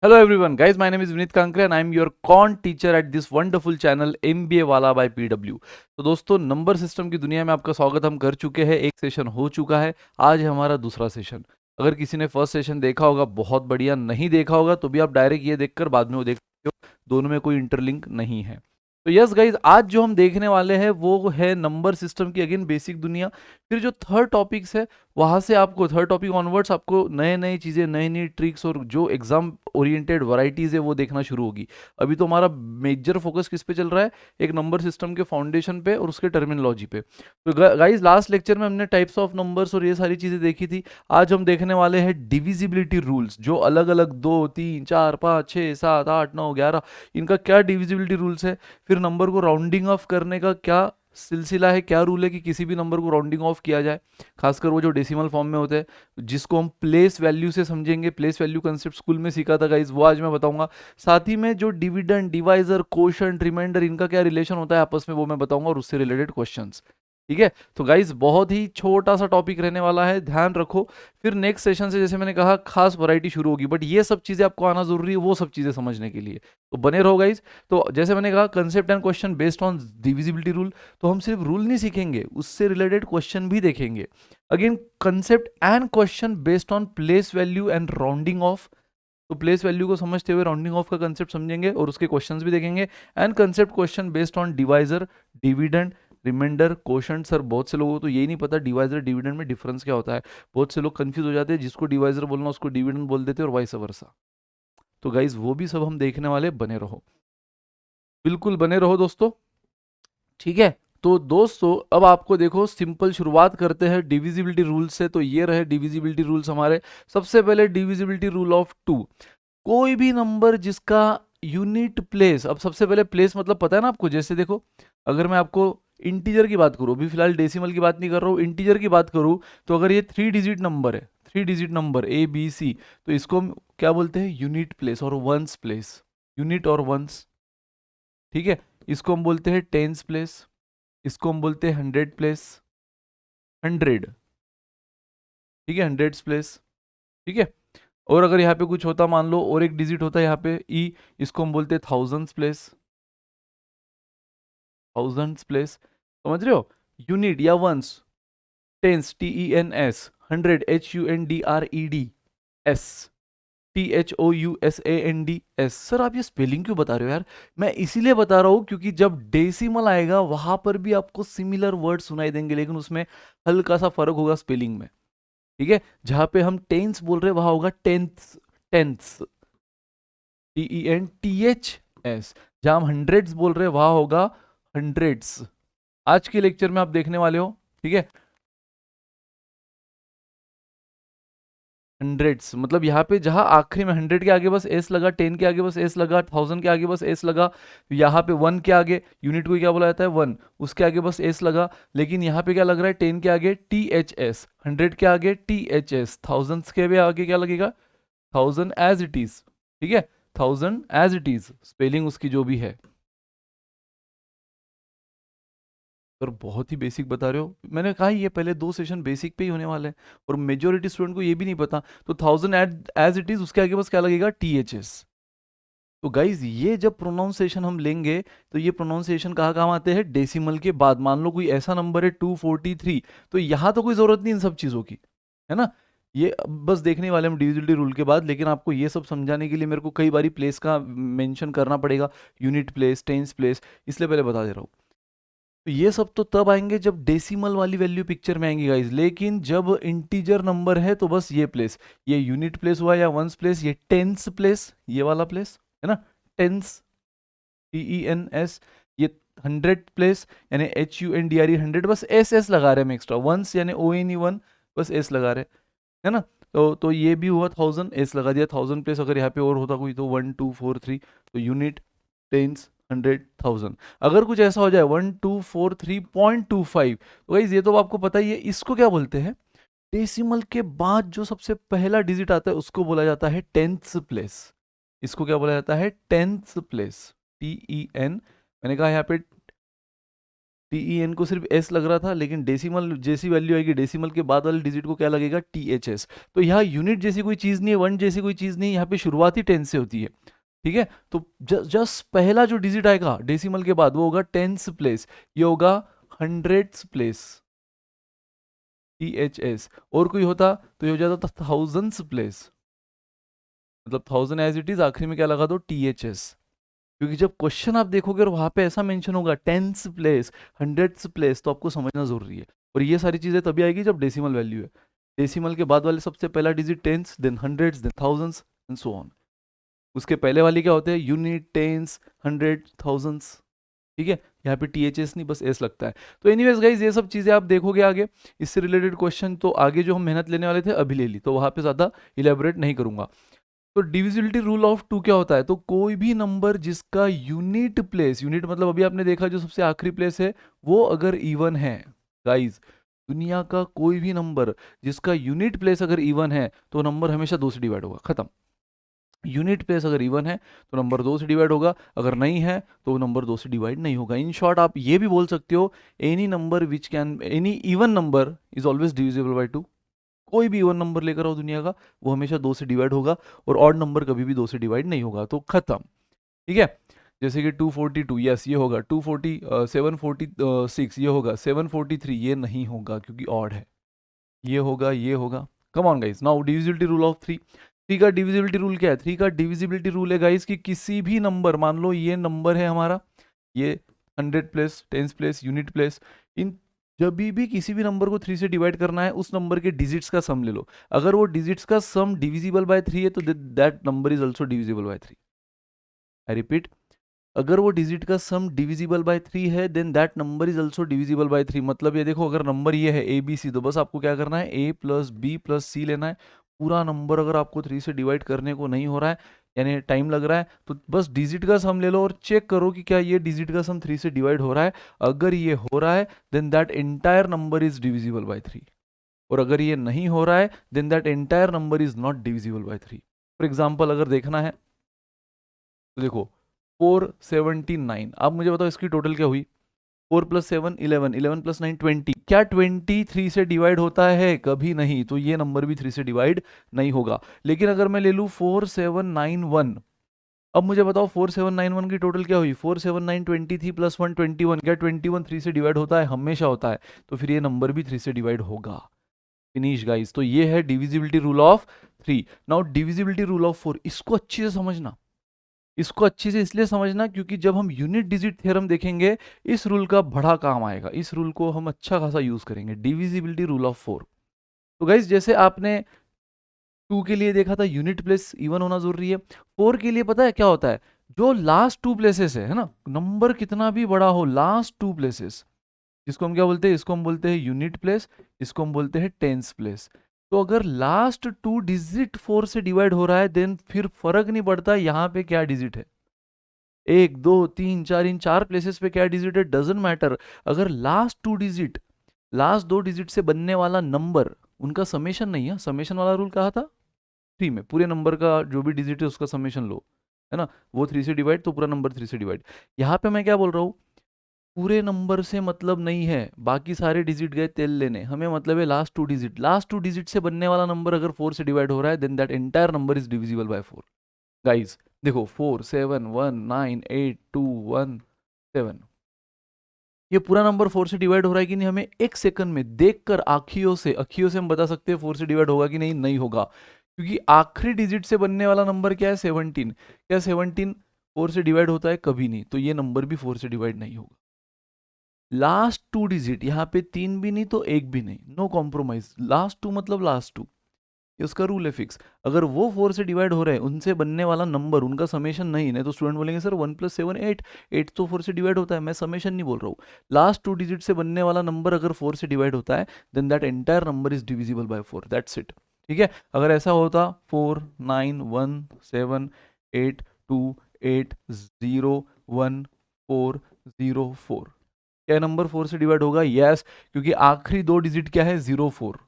Hello everyone, guys. My name is Vinit Kankre and I'm your quant teacher at this wonderful channel MBA वाला by PW। तो दोस्तों, number system की दुनिया में आपका स्वागत हम कर चुके हैं। एक सेशन हो चुका है, आज है हमारा दूसरा सेशन। अगर किसी ने फर्स्ट सेशन देखा होगा बहुत बढ़िया, नहीं देखा होगा तो भी आप डायरेक्ट ये देखकर बाद में वो देख सकते हो, दोनों में कोई इंटरलिंक नहीं है। तो यस गाइज, आज जो हम देखने वाले हैं वो है नंबर सिस्टम की अगेन बेसिक दुनिया। फिर जो थर्ड टॉपिक्स है वहां से आपको थर्ड टॉपिक ऑनवर्ड्स आपको नए नई चीज़ें, नई नई ट्रिक्स और जो एग्जाम ओरिएंटेड वैरायटीज़ है वो देखना शुरू होगी। अभी तो हमारा मेजर फोकस किस पे चल रहा है, एक नंबर सिस्टम के फाउंडेशन पे और उसके टर्मिनोलॉजी पे। तो गाइज, लास्ट लेक्चर में हमने टाइप्स ऑफ नंबर्स और ये सारी चीज़ें देखी थी। आज हम देखने वाले हैं डिविजिबिलिटी रूल्स, जो अलग अलग 2 3 4 5 6 7 8 9 11 इनका क्या डिविजिबिलिटी रूल्स है। फिर नंबर को राउंडिंग ऑफ करने का क्या सिलसिला है, क्या रूल है कि किसी भी नंबर को राउंडिंग ऑफ किया जाए, खासकर वो जो डेसिमल फॉर्म में होते हैं, जिसको हम प्लेस वैल्यू से समझेंगे। प्लेस वैल्यू कंसेप्ट स्कूल में सीखा था गाइज, वो आज मैं बताऊंगा। साथ ही में जो डिविडेंड, डिवाइजर, कोशंट, रिमाइंडर, इनका क्या रिलेशन होता है आपस में, वो मैं बताऊंगा, और उससे रिलेटेड क्वेश्चंस। ठीक है, तो गाइज बहुत ही छोटा सा टॉपिक रहने वाला है, ध्यान रखो। फिर नेक्स्ट सेशन से जैसे मैंने कहा खास वैरायटी शुरू होगी, बट ये सब चीजें आपको आना जरूरी है वो सब चीजें समझने के लिए, तो बने रहो गाइज। तो जैसे मैंने कहा, concept and question based on divisibility rule. तो हम सिर्फ रूल नहीं सीखेंगे, उससे रिलेटेड क्वेश्चन भी देखेंगे। Again, concept and question based on place value and rounding off. तो प्लेस वैल्यू को समझते हुए राउंडिंग ऑफ का कंसेप्ट समझेंगे और उसके क्वेश्चंस भी देखेंगे। And concept question based on divisor, dividend, remainder, quotient. Sir बहुत से लोगों को तो यही नहीं पता डिवाइजर डिविडेंड में डिफरेंस क्या होता है। बहुत से लोग कंफ्यूज हो जाते हैं, जिसको डिवाइजर बोलना उसको डिविडेंड बोल देते हैं और वाइस वर्सा। तो गाइज वो भी सब हम देखने वाले, बने रहो, बिल्कुल बने रहो दोस्तों। ठीक है, तो दोस्तों अब आपको देखो, सिंपल शुरुआत करते हैं डिविजिबिलिटी रूल से। तो ये रहे डिविजिबिलिटी रूल्स हमारे। सबसे पहले डिविजिबिलिटी रूल ऑफ टू। कोई भी नंबर जिसका यूनिट प्लेस, अब सबसे पहले प्लेस मतलब पता है ना आपको। जैसे देखो, अगर मैं आपको इंटीजर की बात करूं, अभी फिलहाल डेसिमल की बात नहीं कर रहा हूं, इंटीजर की बात करूं, तो अगर ये 3 डिजिट नंबर है, 3 डिजिट नंबर ABC, तो इसको हम क्या बोलते हैं, यूनिट प्लेस और वंस प्लेस। यूनिट और वंस, ठीक है। इसको हम बोलते हैं टेंस प्लेस, इसको हम बोलते हैं हंड्रेड प्लेस, हंड्रेड, ठीक है, हंड्रेड्स प्लेस, ठीक है। और अगर यहाँ पे कुछ होता, मान लो और एक डिजिट होता है यहाँ पे ई, इसको हम बोलते हैं थाउजेंड्स प्लेस, थाउजेंड्स प्लेस, समझ रहे हो। यूनिट या ones, tens TENS, hundred HUNDRED S, THOUSANDS। Sir आप ये स्पेलिंग क्यों बता रहे हो यार। मैं इसीलिए बता रहा हूँ क्योंकि जब डेसिमल आएगा वहां पर भी आपको सिमिलर वर्ड सुनाई देंगे, लेकिन उसमें हल्का सा फर्क होगा स्पेलिंग में। ठीक है, जहां पे हम टेंस बोल रहे हैं वहां होगा टेंथ, टेंथ्स, TENTHS। जहां हम हंड्रेड्स बोल रहे हैं वहां होगा हंड्रेड्स। आज के लेक्चर में आप देखने वाले हो, ठीक है। हंड्रेड्स मतलब यहाँ पे जहाँ आखिरी में हंड्रेड के आगे बस एस लगा, 10 के आगे बस एस लगा, 1000 के आगे बस एस लगा, यहाँ पे 1 के आगे यूनिट को क्या बोला जाता है 1, उसके आगे बस एस लगा। लेकिन यहाँ पे क्या लग रहा है, 10 के आगे THS, 100 के आगे THS, थाउजेंड्स के भी आगे क्या लगेगा, 1000 एज इट इज, ठीक है, 1000 एज इट इज, स्पेलिंग उसकी जो भी है। पर बहुत ही बेसिक बता रहे हो, मैंने कहा ये पहले 2 सेशन बेसिक पे ही होने वाले हैं, और मेजोरिटी स्टूडेंट को ये भी नहीं पता। तो 1000 एज इट इज, उसके आगे बस क्या लगेगा, THS। तो गाइज ये जब प्रोनाउंसिएशन हम लेंगे, तो ये प्रोनाउंसिएशन कहाँ काम आते हैं, डेसिमल के बाद। मान लो कोई ऐसा नंबर है 243, तो यहाँ तो कोई जरूरत नहीं इन सब चीज़ों की, है ना। ये अब बस देखने वाले हम डिविजिबिलिटी रूल के बाद, लेकिन आपको ये सब समझाने के लिए मेरे को कई बारी प्लेस का मेंशन करना पड़ेगा, यूनिट प्लेस, टेंस प्लेस, इसलिए पहले बता दे रहा हूँ। तो ये सब तो तब आएंगे जब डेसिमल वाली वैल्यू पिक्चर में आएंगी गाइज, लेकिन जब इंटीजर नंबर है तो बस ये प्लेस, ये यूनिट प्लेस हुआ या वंस प्लेस, ये टेंस प्लेस, ये वाला प्लेस है ना, टेंस, TENS, ये हंड्रेड प्लेस यानी HUNDRE, हंड्रेड, बस एस लगा रहे हैं हम एक्स्ट्रा, वंस यानी ONE1, बस एस लगा रहे हैं, है ना। तो ये भी हुआ 1000, एस लगा दिया, 1000 प्लेस अगर यहाँ पे और होता कोई तो 1243, तो यूनिट, टेंस, हंड्रेड, थाउजेंड। अगर कुछ ऐसा हो जाए 1243.25, तो गाइस ये तो आपको पता ही है, इसको क्या बोलते हैं, डेसिमल के बाद जो सबसे पहला डिजिट आता है उसको बोला जाता है टेंथ प्लेस। इसको क्या बोला जाता है, टेंथ प्लेस, TEN। मैंने कहा यहाँ पे TEN को सिर्फ S लग रहा था, लेकिन डेसिमल जैसी वैल्यू आएगी डेसिमल के बाद वाले डिजिट को क्या लगेगा, THS। तो यहाँ यूनिट जैसी कोई चीज़ नहीं है, वन जैसी कोई चीज़ नहीं है, यहाँ पे शुरुआत ही 10 से होती है। ठीक है, तो जस्ट पहला जो डिजिट आएगा डेसिमल के बाद वो होगा 10th प्लेस, ये होगा 100th प्लेस, THS। और कोई होता तो ये हो जाता था 1000th प्लेस, मतलब 1000 एज इट इज, आखिरी में क्या लगा दो, THS। क्योंकि जब क्वेश्चन आप देखोगे और वहां पे ऐसा मेंशन होगा 10th प्लेस, 100th प्लेस, तो आपको समझना जरूरी है। और ये सारी चीजें तभी आएगी जब डेसिमल वैल्यू है। डेसिमल के बाद वाले सबसे पहला digit tens, then hundreds, then thousands and so on. उसके पहले वाली क्या होते हैं, यूनिट, टेंस, हंड्रेड, थाउजेंड्स। ठीक है, यहाँ पे THS नहीं, बस S लगता है। तो एनीवेज गाइज, ये सब चीजें आप देखोगे आगे, इससे रिलेटेड क्वेश्चन तो आगे जो हम मेहनत लेने वाले थे अभी ले ली, तो वहां पे ज्यादा इलेबोरेट नहीं करूंगा। तो डिविजिबिलिटी रूल ऑफ टू क्या होता है, तो कोई भी नंबर जिसका यूनिट प्लेस, यूनिट मतलब अभी आपने देखा जो सबसे आखिरी प्लेस है, वो अगर इवन है गाइज, दुनिया का कोई भी नंबर जिसका यूनिट प्लेस अगर इवन है तो नंबर हमेशा 2 से डिवाइड होगा, खत्म। यूनिट प्लेस अगर इवन है तो नंबर 2 से डिवाइड होगा, अगर नहीं है तो नंबर 2 से डिवाइड नहीं होगा। इन शॉर्ट आप ये भी बोल सकते हो, any number which can, any even number is always divisible by 2। कोई भी इवन नंबर लेकर आओ दुनिया का, वो हमेशा 2 से डिवाइड होगा, और ऑड नंबर कभी भी 2 से डिवाइड नहीं होगा, तो खत्म। ठीक है, जैसे कि 242, यस ये होगा, 746 ये होगा, 743 ये नहीं होगा क्योंकि ऑड है, ये होगा, ये होगा। Come on guys, now divisibility rule of 3। 3 का डिविजिबिलिटी रूल क्या है, 3 का डिविजिबिलिटी रूल है गाइस कि किसी भी नंबर, मान लो ये नंबर है हमारा, ये 100 प्लेस, 10 प्लेस, यूनिट प्लेस, इन जब भी किसी भी नंबर को 3 से डिवाइड करना है, उस नंबर के डिजिट्स का सम ले लो। अगर वो डिजिट्स का सम डिविजिबल बाय 3 है तो that number is also divisible by 3। I repeat, अगर वो डिजिट का सम डिविजिबल बाय 3 है then that number is also divisible by 3। मतलब ये देखो, अगर नंबर ये है ABC, तो बस आपको क्या करना है, A plus B plus C लेना है। पूरा नंबर अगर आपको 3 से डिवाइड करने को नहीं हो रहा है, यानी टाइम लग रहा है, तो बस डिजिट का सम ले लो और चेक करो कि क्या ये डिजिट का सम 3 से डिवाइड हो रहा है। अगर ये हो रहा है then that entire number is divisible by 3, और अगर ये नहीं हो रहा है then that entire number is not divisible by 3। For example अगर देखना है तो देखो 479, आप मुझे बताओ इसकी टोटल क्या हुई, 4 प्लस 7 11, 11 प्लस 9 20। क्या 23 से डिवाइड होता है, कभी नहीं, तो ये नंबर भी 3 से डिवाइड नहीं होगा। लेकिन अगर मैं ले लूँ 4791, अब मुझे बताओ 4791 की टोटल क्या हुई, 479 23 प्लस 1 21। क्या 21 3 से डिवाइड होता है, हमेशा होता है, तो फिर ये नंबर भी 3 से डिवाइड होगा। फिनिश गाइस, तो ये है divisibility rule of 3। Now divisibility rule of 4, इसको अच्छे से समझना, इसको अच्छे से इसलिए समझना क्योंकि जब हम यूनिट डिजिट थ्योरम देखेंगे, इस रूल का बड़ा काम आएगा, इस रूल को हम अच्छा खासा यूज करेंगे, डिविजिबिलिटी रूल ऑफ 4। तो गाइज जैसे आपने 2 के लिए देखा था यूनिट प्लेस इवन होना जरूरी है, 4 के लिए पता है क्या होता है, जो लास्ट 2 प्लेसेस है ना, नंबर कितना भी बड़ा हो, लास्ट 2 प्लेसेस, इसको हम क्या बोलते हैं, इसको हम बोलते हैं यूनिट प्लेस, इसको हम बोलते हैं टेंस प्लेस। तो अगर लास्ट 2 डिजिट 4 से डिवाइड हो रहा है देन फिर फर्क नहीं पड़ता यहाँ पे क्या डिजिट है, 1 2 3 4, इन 4 प्लेसेस पे क्या डिजिट है, डजेंट मैटर। अगर लास्ट 2 डिजिट, लास्ट 2 डिजिट से बनने वाला नंबर, उनका समेशन नहीं है, समेशन वाला रूल कहा था 3 में, पूरे नंबर का जो भी डिजिट है उसका समेशन लो, है ना, वो 3 से डिवाइड, तो पूरा नंबर 3 से डिवाइड। यहाँ पे मैं क्या बोल रहा हूँ, पूरे नंबर से मतलब नहीं है, बाकी सारे डिजिट गए तेल लेने, हमें मतलब है लास्ट 2 डिजिट, लास्ट 2 डिजिट से बनने वाला नंबर अगर 4 से डिवाइड हो रहा है then that entire number is divisible by 4। Guys देखो 4 7 1 9 8 2 1 7, ये पूरा नंबर 4 से डिवाइड हो रहा है कि नहीं, हमें एक सेकंड में देखकर आंखियों से हम बता सकते हैं 4 से डिवाइड होगा कि नहीं, नहीं होगा, क्योंकि आखिरी डिजिट से बनने वाला नंबर क्या है, 17। क्या 17 4 से डिवाइड होता है, कभी नहीं, तो ये नंबर भी 4 से डिवाइड नहीं होगा। लास्ट 2 डिजिट, यहाँ पे 3 भी नहीं तो 1 भी नहीं, नो कॉम्प्रोमाइज, लास्ट 2 मतलब लास्ट 2, ये उसका रूल है फिक्स। अगर वो 4 से डिवाइड हो रहे हैं, उनसे बनने वाला नंबर, उनका समेशन नहीं है, तो स्टूडेंट बोलेंगे सर 1 प्लस 7 8, 8 तो 4 से डिवाइड होता है, मैं समेशन नहीं बोल रहा हूँ, लास्ट 2 डिजिट से बनने वाला नंबर अगर 4 से डिवाइड होता है then that entire number is divisible by 4, that's it. ठीक है, अगर ऐसा होता 4 9 1 7 8 2 8 0 1 4 0 4, क्या नंबर 4 से डिवाइड होगा, यस, क्योंकि आखिरी 2 डिजिट क्या है, 0 4।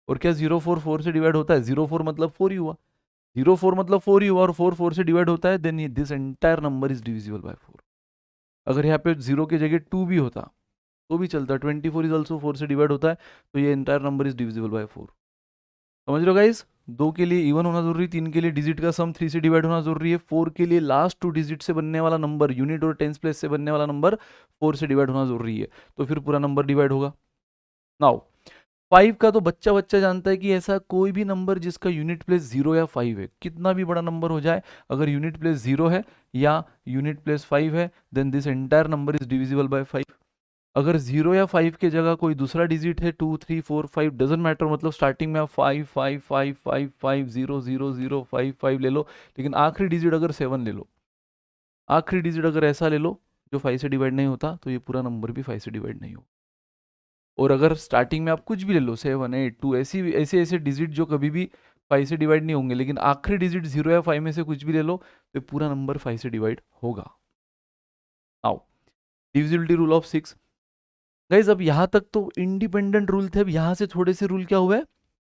और क्या 0 4 4 से डिवाइड होता है, 0 4 मतलब 4 ही हुआ, 0 4 मतलब 4 ही हुआ, और 4 4 से डिवाइड होता है then this entire number is divisible by 4। अगर यहाँ पे 0 की जगह 2 भी होता तो भी चलता है। 24 इज ऑल्सो 4 से डिवाइड होता है, तो ये entire number is divisible by 4। समझ रहे हो गाइस? 2 के लिए इवन होना जरूरी, 3 के लिए डिजिट का सम 3 से डिवाइड होना जरूरी है, 4 के लिए लास्ट 2 डिजिट से बनने वाला नंबर, यूनिट और टेंस प्लेस से बनने वाला नंबर 4 से डिवाइड होना जरूरी है, तो फिर पूरा नंबर डिवाइड होगा। नाउ 5 का तो बच्चा बच्चा जानता है कि ऐसा कोई भी नंबर जिसका यूनिट प्लेस 0 या 5 है, कितना भी बड़ा नंबर हो जाए, अगर यूनिट प्लेस 0 है या यूनिट प्लेस 5 है, then this entire number is divisible by 5। अगर 0 या 5 के जगह कोई दूसरा डिजिट है, 2 3 4 5 डजेंट मैटर, मतलब स्टार्टिंग में आप 5 5 5 5 5 0 0 0 5 5 ले लो, लेकिन आखिरी डिजिट अगर 7 ले लो, आखिरी डिजिट अगर ऐसा ले लो जो 5 से डिवाइड नहीं होता, तो ये पूरा नंबर भी 5 से डिवाइड नहीं हो। और अगर स्टार्टिंग में आप कुछ भी ले लो, 7 8 2, ऐसे ऐसे डिजिट जो कभी भी 5 से डिवाइड नहीं होंगे, लेकिन आखिरी डिजिट 0 या 5 में से कुछ भी ले लो, तो पूरा नंबर 5 से डिवाइड होगा। आओ डिविजिबिलिटी रूल ऑफ 6। गाइज अब यहाँ तक तो इंडिपेंडेंट रूल थे, अब यहाँ से थोड़े से रूल क्या हुए,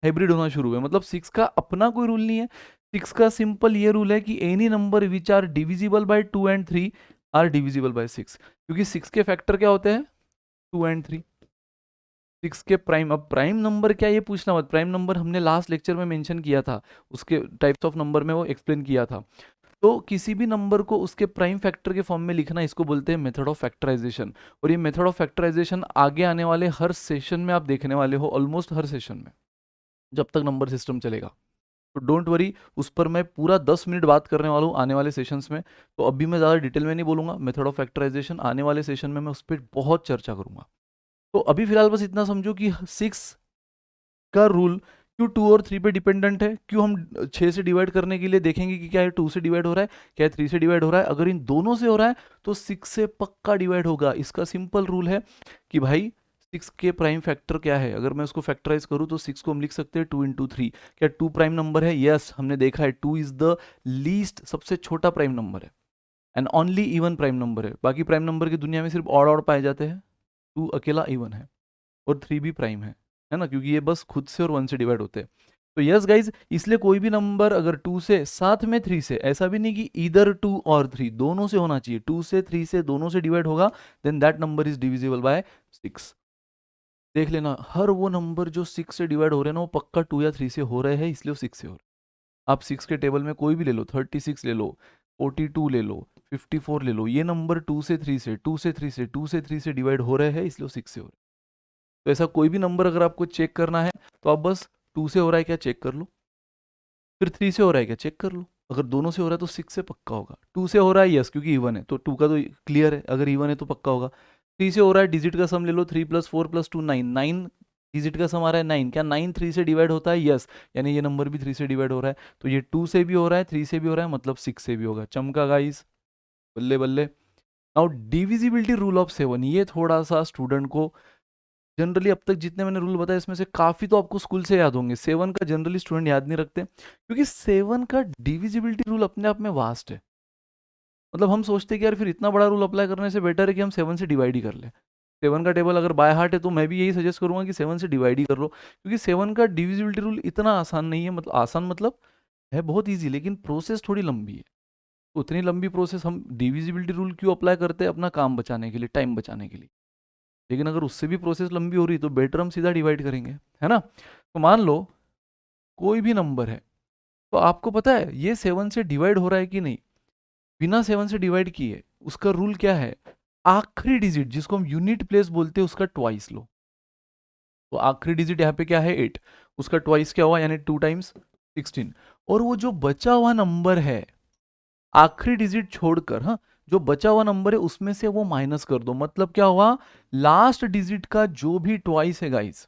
हाइब्रिड होना शुरू हुए। मतलब 6 का अपना कोई रूल नहीं है, 6 का सिंपल ये रूल है कि any number which are divisible by 2 and 3 are divisible by 6, क्योंकि 6 के फैक्टर क्या होते हैं, 2 एंड 3। 6 के प्राइम, अब प्राइम नंबर क्या ये पूछना मत, प्राइम नंबर हमने लास्ट लेक्चर में मेंशन किया था, उसके टाइप्स ऑफ नंबर में वो एक्सप्लेन किया था। तो किसी भी नंबर को उसके प्राइम फैक्टर के फॉर्म में लिखना, इसको बोलते हैं मेथड ऑफ फैक्टराइजेशन। और ये मेथड ऑफ फैक्टराइजेशन आगे आने वाले हर सेशन में आप देखने वाले हो, ऑलमोस्ट हर सेशन में, जब तक नंबर सिस्टम चलेगा। तो डोंट वरी, उस पर मैं पूरा 10 मिनट बात करने वाला हूँ आने वाले सेशंस में, तो अभी मैं ज़्यादा डिटेल में नहीं बोलूँगा। मेथड ऑफ फैक्टराइजेशन आने वाले सेशन में मैं उस पर बहुत चर्चा करूँगा। तो अभी फिलहाल बस इतना समझो कि 6 का रूल क्यों 2 और 3 पे डिपेंडेंट है, क्यों हम 6 से डिवाइड करने के लिए देखेंगे कि क्या है 2 से डिवाइड हो रहा है, क्या है 3 से डिवाइड हो रहा है। अगर इन दोनों से हो रहा है तो 6 से पक्का डिवाइड होगा। इसका सिंपल रूल है कि भाई 6 के प्राइम फैक्टर क्या है, अगर मैं उसको फैक्टराइज करूं तो 6 को हम लिख सकते हैं 2 इंटू 3। क्या 2 प्राइम नंबर है? यस, हमने देखा है 2 इज द लीस्ट, सबसे छोटा प्राइम नंबर है, and only even prime number है। बाकी प्राइम नंबर की दुनिया में सिर्फ ऑड पाए जाते हैं, 2 अकेला इवन है, और 3 भी प्राइम है ना, क्योंकि ये बस खुद से और 1 से डिवाइड होते हैं। तो यस गाइज, इसलिए कोई भी नंबर अगर 2 से, साथ में 3 से, ऐसा भी नहीं कि इधर 2 और 3, दोनों से होना चाहिए, 2 से 3 से दोनों से डिवाइड होगा, then that number is divisible by 6। देख लेना, हर वो नंबर जो 6 से डिवाइड हो रहे हैं ना, वो पक्का 2 या 3 से हो रहे हैं, इसलिए वो 6 से हो रहे हैं। आप 6 के टेबल में कोई भी ले लो, 36 ले लो, 42 ले लो, 54 ले लो, ये नंबर 2 से 3 से, 2 से 3 से, 2 से 3 से डिवाइड हो रहे हैं, इसलिए वो 6 से हो रहे हैं। तो ऐसा कोई भी नंबर अगर आपको चेक करना है, तो आप बस 2 से हो रहा है क्या चेक कर लो, फिर 3 से हो रहा है क्या चेक कर लो। अगर दोनों से हो रहा है तो 6 से पक्का होगा। 2 से हो रहा है, यस, क्योंकि इवन है, तो 2 का तो क्लियर है, अगर इवन है तो पक्का होगा। 3 से हो रहा है, डिजिट का सम ले लो, 3 + 4 + 2 9, 9 डिजिट का सम आ रहा है 9, क्या 9 3 से डिवाइड होता है? यस, यानी ये नंबर भी 3 से डिवाइड हो रहा है। तो ये 2 से भी हो रहा है, 3 से भी हो रहा है, मतलब 6 से भी होगा। चमका गाइस, बल्ले बल्ले। नाउ डिविजिबिलिटी रूल ऑफ 7, ये थोड़ा सा स्टूडेंट को जनरली, अब तक जितने मैंने रूल बताए इसमें से काफ़ी तो आपको स्कूल से याद होंगे, 7 का जनरली स्टूडेंट याद नहीं रखते, क्योंकि 7 का डिविजिबिलिटी रूल अपने आप में वास्ट है। मतलब हम सोचते हैं कि यार फिर इतना बड़ा रूल अप्लाई करने से बेटर है कि हम 7 से डिवाइड ही कर लें। 7 का टेबल अगर बाय हार्ट है तो मैं भी यही सजेस्ट करूंगा कि 7 से डिवाइड ही कर लो, क्योंकि 7 का डिविजिबिलिटी रूल इतना आसान नहीं है। मतलब आसान मतलब है बहुत ईजी, लेकिन प्रोसेस थोड़ी लंबी है। तो उतनी लंबी प्रोसेस हम डिविजिबिलिटी रूल क्यों अप्लाई करते हैं? अपना काम बचाने के लिए, टाइम बचाने के लिए। लेकिन अगर उससे भी प्रोसेस लंबी हो रही तो बेटर हम सीधा डिवाइड करेंगे, है ना। तो मान लो कोई भी नंबर है, तो आपको पता है ये 7 से डिवाइड हो रहा है कि नहीं, बिना 7 से डिवाइड किए। उसका रूल क्या है? आखिरी डिजिट जिसको हम यूनिट प्लेस बोलते हैं उसका ट्वाइस लो। तो आखिरी डिजिट यहाँ पे क्या है? 8, उसका ट्वाइस क्या हुआ, यानी 2 टाइम्स 16। और वो जो बचा हुआ नंबर है, आखिरी डिजिट छोड़कर, हाँ, जो बचा हुआ नंबर है उसमें से वो माइनस कर दो। मतलब क्या हुआ? लास्ट डिजिट का जो भी ट्वाइस है गाइस,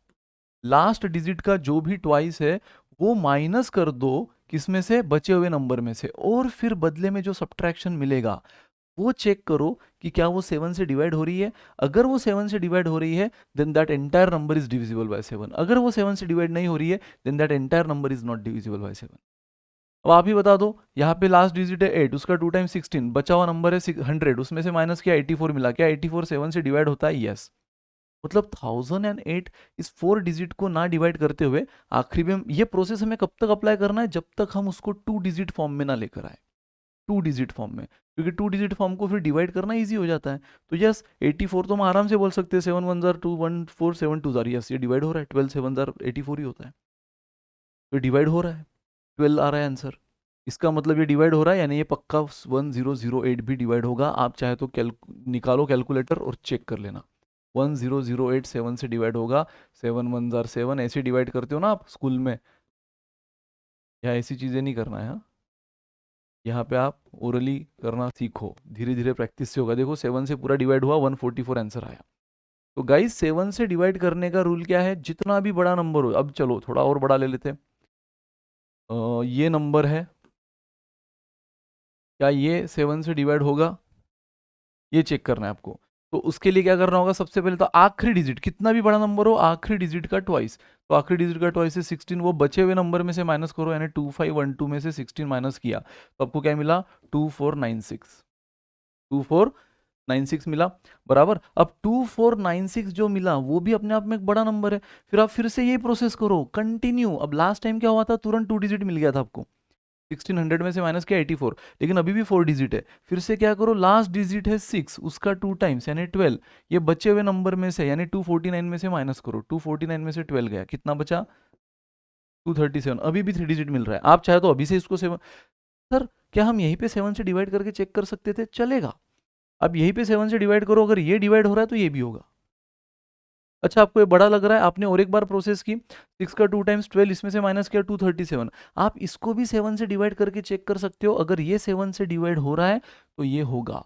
लास्ट डिजिट का जो भी ट्वाइस है वो माइनस कर दो, किसमें से? बचे हुए नंबर में से। और फिर बदले में जो सब्ट्रैक्शन मिलेगा वो चेक करो कि क्या वो 7 से डिवाइड हो रही है। अगर वो 7 से डिवाइड हो रही है then that entire number is divisible by 7। अगर वो 7 से डिवाइड नहीं हो रही है then that entire number is not divisible by 7। अब आप ही बता दो, यहाँ पे लास्ट डिजिट है 8, उसका 2 टाइम्स 16, बचा हुआ नंबर है 100, उसमें से माइनस किया 84 मिला, क्या 84 7 से डिवाइड होता है? यस। मतलब 1008 इस 4 डिजिट को ना डिवाइड करते हुए आखिरी में ये प्रोसेस हमें कब तक अप्लाई करना है? जब तक हम उसको 2 डिजिट फॉर्म में ना लेकर आए। 2 डिजिट फॉर्म में, क्योंकि 2 डिजिट फॉर्म को फिर डिवाइड करना इजी हो जाता है। तो यस 84 तो हम आराम से बोल सकते हैं 7 1 जार 2 1 4 7 2 जार, यस ये डिवाइड हो रहा है, 12 7 जार 84 ही होता है, तो डिवाइड हो रहा है, 12 आ रहा है आंसर। इसका मतलब ये डिवाइड हो रहा है, यानी ये पक्का 1008 भी डिवाइड होगा। आप चाहे तो निकालो कैलकुलेटर और चेक कर लेना। 1008 7 से डिवाइड होगा, 7 1 जार 7, ऐसे डिवाइड करते हो ना आप स्कूल में, या ऐसी चीज़ें नहीं करना है। हाँ, यहाँ पे आप ओरली करना सीखो, धीरे धीरे प्रैक्टिस से होगा। देखो 7 से पूरा डिवाइड हुआ, 144 आंसर आया। तो गाइस 7 से डिवाइड करने का रूल क्या है, जितना भी बड़ा नंबर हो, अब चलो थोड़ा और बड़ा ले लेते हैं, ये नंबर है, क्या ये 7 से डिवाइड होगा, ये चेक करना है आपको। तो उसके लिए क्या करना होगा, सबसे पहले तो आखिरी डिजिट, कितना भी बड़ा नंबर हो आखिरी डिजिट का ट्वाइस, तो आखिरी डिजिट का ट्वाइस है 16, वो बचे हुए नंबर में से माइनस करो, यानी 2512 में से 16 माइनस किया तो आपको क्या मिला, 2496 मिला, बराबर। अब 2496 जो मिला वो भी अपने आप में एक बड़ा नंबर है। फिर आप फिर से ये प्रोसेस करो कंटिन्यू। अब लास्ट टाइम क्या हुआ था, तुरंत 2 डिजिट मिल गया था आपको, 1600 में से माइनस किया 84, लेकिन अभी भी 4 डिजिट है। फिर से क्या करो, लास्ट डिजिट है 6, उसका 2 टाइम्स यानी 12, ये बचे हुए नंबर में से यानी 249 में से माइनस करो, 249 में से 12 गया, कितना बचा 237, अभी भी 3 डिजिट मिल रहा है। आप चाहे तो अभी से इसको 7, सर क्या हम यहीं पे 7 से डिवाइड करके चेक कर सकते थे, चलेगा। अब यहीं पे 7 से डिवाइड करो, अगर ये डिवाइड हो रहा है तो ये भी होगा। अच्छा आपको ये बड़ा लग रहा है, आपने और एक बार प्रोसेस की, 6 का 2 टाइम्स 12, इसमें से माइनस किया 237, आप इसको भी 7 से डिवाइड करके चेक कर सकते हो, अगर ये 7 से डिवाइड हो रहा है तो ये होगा।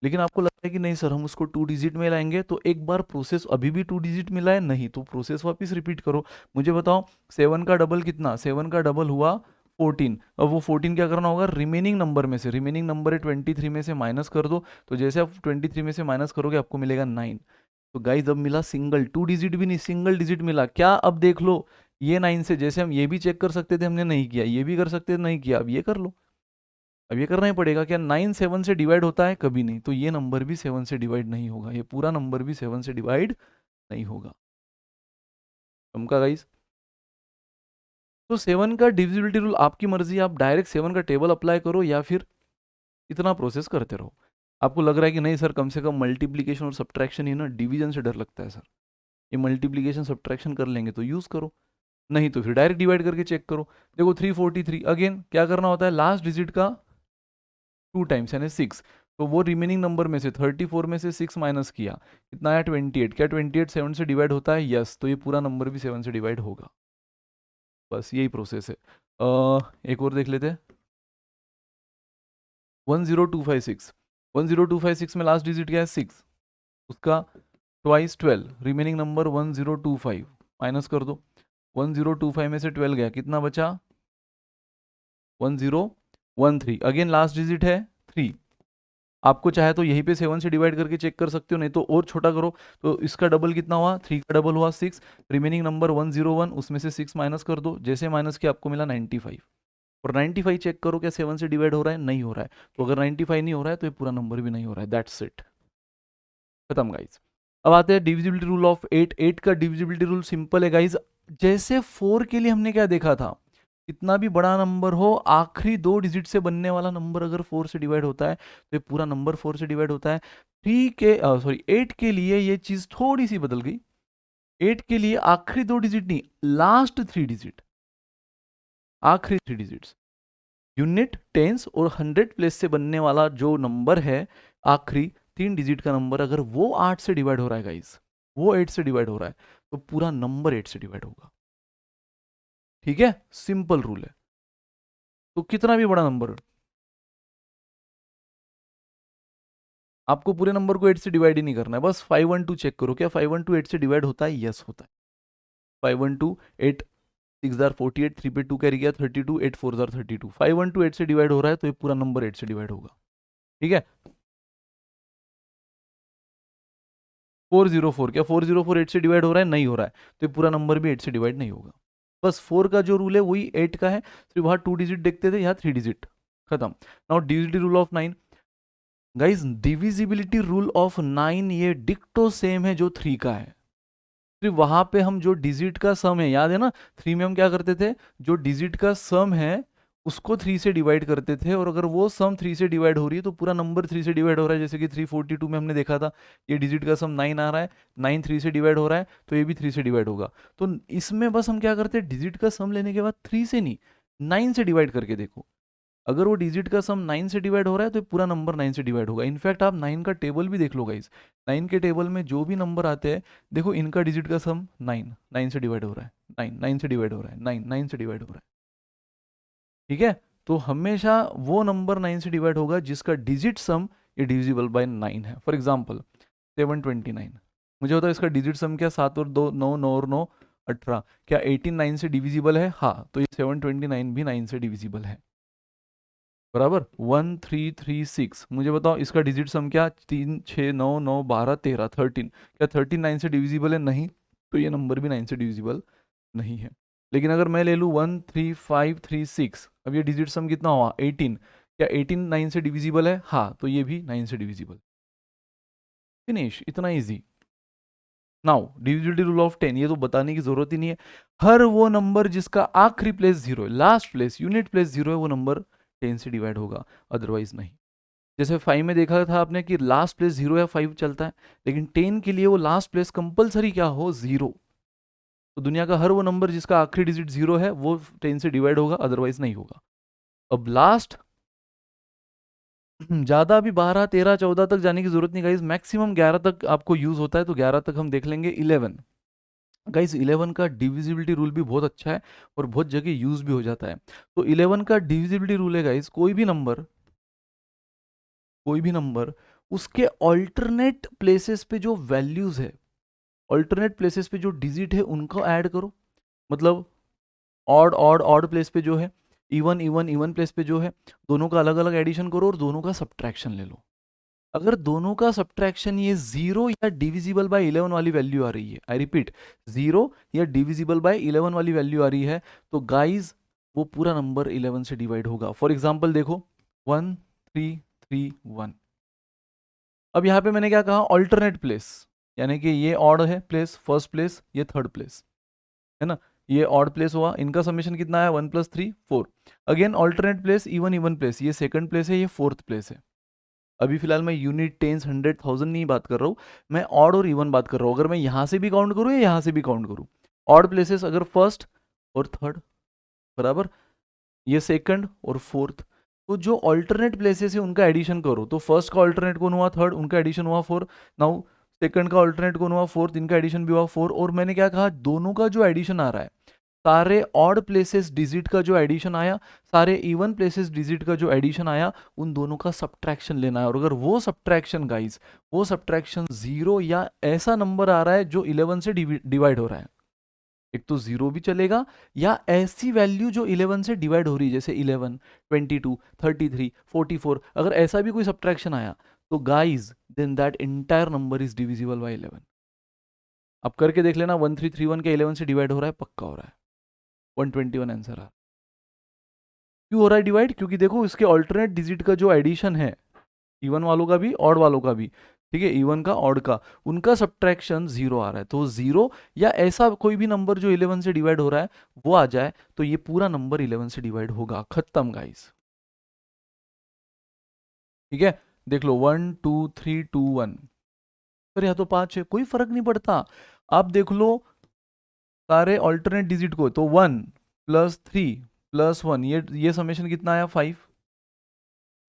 लेकिन आपको लगता है कि नहीं सर हम उसको 2 डिजिट में लाएंगे, तो एक बार प्रोसेस, अभी भी 2 डिजिट मिला है नहीं, तो प्रोसेस वापस रिपीट करो। मुझे बताओ 7 का डबल कितना, 7 का डबल हुआ 14, अब वो 14 क्या करना होगा, रिमेनिंग नंबर में से, रिमेनिंग नंबर है 23 में से माइनस कर दो, तो जैसे आप 23 में से माइनस करोगे आपको मिलेगा 9। तो गाइस अब मिला सिंगल, 2 डिजिट भी नहीं सिंगल डिजिट मिला। क्या अब देख लो, ये 9 से जैसे हम ये भी चेक कर सकते थे, हमने नहीं किया, ये भी कर सकते थे नहीं किया, अब ये कर लो। अब ये करना ही पड़ेगा, क्या 9 7 से डिवाइड होता है, कभी नहीं, तो ये नंबर भी 7 से डिवाइड नहीं होगा, ये पूरा नंबर भी 7 से डिवाइड नहीं होगा। समझा गाइस। तो 7 का डिविजिबिलिटी रूल आपकी मर्जी, आप डायरेक्ट 7 का टेबल अप्लाई करो या फिर इतना प्रोसेस करते रहो। आपको लग रहा है कि नहीं सर कम से कम मल्टीप्लीकेशन और सब्ट्रैक्शन ही ना, डिवीजन से डर लगता है सर, ये मल्टीप्लीकेशन सब्ट्रैक्शन कर लेंगे तो यूज़ करो, नहीं तो फिर डायरेक्ट डिवाइड करके चेक करो। देखो 343, अगेन क्या करना होता है, लास्ट डिजिट का 2 टाइम्स यानी 6, तो वो रिमेनिंग नंबर में से 34 में से 6 माइनस किया, कितना आया 28, क्या 28 7 से डिवाइड होता है, यस, तो ये पूरा नंबर भी 7 से डिवाइड होगा। बस यही प्रोसेस है। एक और देख लेते हैं, 10256, 10256 में लास्ट डिजिट क्या है 6, उसका ट्वाइस 12, रिमेनिंग नंबर 1025, माइनस कर दो, 1025 में से 12 गया, कितना बचा 1013, अगेन लास्ट डिजिट है 3। आपको चाहे तो यहीं पे 7 से डिवाइड करके चेक कर सकते हो, नहीं तो और छोटा करो, तो इसका डबल कितना हुआ, 3 का डबल हुआ 6, रिमेनिंग नंबर 101, उसमें से 6 माइनस कर दो, जैसे माइनस किया आपको मिला 95, और 95 चेक करो क्या 7 से डिवाइड हो रहा है, नहीं हो रहा है, तो अगर 95 नहीं हो रहा है तो ये पूरा नंबर भी नहीं हो रहा है, दैट्स इट, खत्म गाइज। अब आते हैं डिविजिबिलिटी रूल ऑफ 8। 8 का डिविजिबिलिटी रूल सिंपल है गाइज, जैसे 4 के लिए हमने क्या देखा था, कितना भी बड़ा नंबर हो आखिरी 2 डिजिट से बनने वाला नंबर अगर 4 से डिवाइड होता है तो ये पूरा नंबर 4 से डिवाइड होता है। 8 के लिए ये चीज थोड़ी सी बदल गई, 8 के लिए आखिरी 2 डिजिट नहीं, लास्ट 3 डिजिट, आखिरी 3 डिजिट्स, यूनिट, टेंस और 100 प्लेस से बनने वाला जो नंबर है, आखिरी 3 डिजिट का नंबर अगर वो 8 से डिवाइड हो रहा है गाइस, वो 8 से डिवाइड हो रहा है, तो पूरा नंबर 8 से डिवाइड होगा। ठीक है, सिंपल रूल है। तो कितना भी बड़ा नंबर, आपको पूरे नंबर को 8 से डिवाइड ही नहीं करना है, बस 512 चेक करो, क्या 512 8 से डिवाइड होता है, यस होता है। 512 8 6 जार 48, 3 पे 2 कैरी गया 32, 8 4 जार 32, 512 8 से डिवाइड हो रहा है तो ये पूरा नंबर 8 से डिवाइड होगा। ठीक है, 404, क्या 404 8 से डिवाइड हो रहा है, नहीं हो रहा है, तो ये पूरा नंबर भी 8 से डिवाइड नहीं होगा। बस 4 का जो रूल है वही 8 का है, सिर्फ वहां 2 डिजिट देखते थे, यहाँ 3 डिजिट, खत्म। Now divisibility rule of 9 guys, divisibility rule of 9 ये डिक्टो सेम है जो 3 का है, सिर्फ वहां पे हम जो डिजिट का सम है, याद है ना 3 में हम क्या करते थे, जो डिजिट का सम है उसको 3 से डिवाइड करते थे, और अगर वो सम 3 से डिवाइड हो रही है तो पूरा नंबर 3 से डिवाइड हो रहा है, जैसे कि 342 में हमने देखा था, ये डिजिट का सम 9 आ रहा है, 9 3 से डिवाइड हो रहा है, तो ये भी 3 से डिवाइड होगा। तो इसमें बस हम क्या करते हैं, डिजिट का सम लेने के बाद 3 से नहीं 9 से डिवाइड करके देखो। अगर वो डिजिट का सम 9 से डिवाइड हो रहा है तो पूरा नंबर 9 से डिवाइड होगा। इनफैक्ट आप 9 का टेबल भी देख लो गाइस, 9 के टेबल में जो भी नंबर आते हैं, देखो इनका डिजिट का सम 9 9 से डिवाइड हो रहा है, 9 9 से डिवाइड हो रहा है, 9 9 से डिवाइड हो रहा है। ठीक है, तो हमेशा वो नंबर 9 से डिवाइड होगा जिसका डिजिट सम ये डिविजिबल बाय 9 है। फॉर एग्जाम्पल 729, मुझे होता है इसका डिजिट सम क्या, 7 और 2 9, 9 और 9 18, क्या 18 9 से डिविजिबल है? हाँ, तो ये 729 भी 9 से डिविजिबल है, बराबर। 1336, मुझे बताओ इसका डिजिट सम क्या, 3 6 9 9 12 13 13, क्या 13 9 से डिविजिबल है? नहीं, तो ये नंबर भी 9 से डिविजिबल नहीं है। लेकिन अगर मैं ले लूँ 13536, अब ये डिजिट सम कितना हुआ, 18, क्या 18 9 से डिविजिबल है? हाँ, तो ये भी 9 से डिविजिबल। फिनिश, इतना easy. Now divisibility rule of 10, ये तो बताने की जरूरत ही नहीं है। हर वो नंबर जिसका आखिरी प्लेस जीरो है, last place unit place zero है, वो नंबर 10 से डिवाइड होगा, अदरवाइज नहीं। जैसे 5 में देखा था आपने कि लास्ट प्लेस 0 या 5 चलता है, लेकिन 10 के लिए वो लास्ट प्लेस कंपलसरी क्या हो, 0। तो दुनिया का हर वो नंबर जिसका आखिरी डिजिट 0 है वो 10 से डिवाइड होगा, अदरवाइज नहीं होगा। अब लास्ट ज़्यादा भी 12 13 14 तक जाने की जरूरत नहीं गाइज, मैक्सिमम 11 तक आपको यूज होता है, तो 11 तक हम देख लेंगे। 11 गाइज, 11 का डिविजिबिलिटी रूल भी बहुत अच्छा है और बहुत जगह यूज भी हो जाता है। तो 11 का डिविजिबिलिटी रूल है गाइज, कोई भी नंबर उसके ऑल्टरनेट प्लेसेस पे जो वैल्यूज है, ऑल्टरनेट प्लेसेस पे जो डिजिट है उनको ऐड करो। मतलब ऑड ऑड ऑड प्लेस पे जो है, इवन इवन इवन प्लेस पे जो है, दोनों का अलग अलग एडिशन करो और दोनों का सब्ट्रैक्शन ले लो। अगर दोनों का सब्ट्रैक्शन ये 0 या डिविजिबल बाय 11 वाली वैल्यू आ रही है, आई रिपीट 0 या डिविजिबल बाय 11 वाली वैल्यू आ रही है, तो गाइज वो पूरा नंबर 11 से डिवाइड होगा। फॉर एग्जाम्पल देखो 1331, अब यहाँ पे मैंने क्या कहा, ऑल्टरनेट प्लेस, यानी कि ये ऑड है प्लेस, फर्स्ट प्लेस, ये थर्ड प्लेस है ना, ये ऑड प्लेस हुआ, इनका समेशन कितना है, 1 + 3 4। Again alternate place, even even place, ये सेकंड प्लेस है, ये फोर्थ प्लेस है। अभी फिलहाल मैं यूनिट, टेंस, 100, 1000 नहीं बात कर रहा हूँ, मैं ऑड और इवन बात कर रहा हूँ। अगर मैं यहाँ से भी काउंट करूँ या यहाँ से भी काउंट करूँ, ऑड प्लेसेस अगर फर्स्ट और थर्ड, बराबर, ये सेकंड और फोर्थ, तो जो ऑल्टरनेट प्लेसेस है उनका एडिशन करो, तो फर्स्ट का ऑल्टरनेट कौन हुआ, थर्ड, उनका एडिशन हुआ 4। नाउ सेकंड का ऑल्टरनेट कौन हुआ, फोर्थ, इनका एडिशन भी हुआ 4। और मैंने क्या कहा, दोनों का जो एडिशन आ रहा है, सारे ऑड प्लेसेस डिजिट का जो एडिशन आया, सारे इवन प्लेसेस डिजिट का जो एडिशन आया, उन दोनों का सब्ट्रैक्शन लेना है। और अगर वो सब्ट्रैक्शन गाइस, वो सब्ट्रैक्शन 0 या ऐसा नंबर आ रहा है जो 11 से डिवाइड हो रहा है, एक तो 0 भी चलेगा, या ऐसी वैल्यू जो 11 से डिवाइड हो रही है, जैसे 11 22 33 44, अगर ऐसा भी कोई सब्ट्रैक्शन आया, तो guys then that entire number is divisible by 11। अब करके देख लेना, 1331 के 11 से डिवाइड हो रहा है, पक्का हो रहा है, 121 आंसर आ। क्यों हो रहा है डिवाइड, क्योंकि देखो इसके ऑल्टरनेट डिजिट का जो एडिशन है, इवन वालों का भी ऑड वालों का भी, ठीक है, इवन का ऑड का, उनका सब्ट्रैक्शन 0 आ रहा है। तो 0 या ऐसा कोई भी नंबर जो 11 से डिवाइड हो रहा है वो आ जाए, तो ये पूरा नंबर 11 से डिवाइड होगा, खत्म गाइस। ठीक है, देख लो 1 2 3 2 1, पर यह तो 5 है, कोई फर्क नहीं पड़ता। आप देख लो सारे ऑल्टरनेट डिजिट को, तो 1 + 3 + 1, ये समेशन कितना आया, 5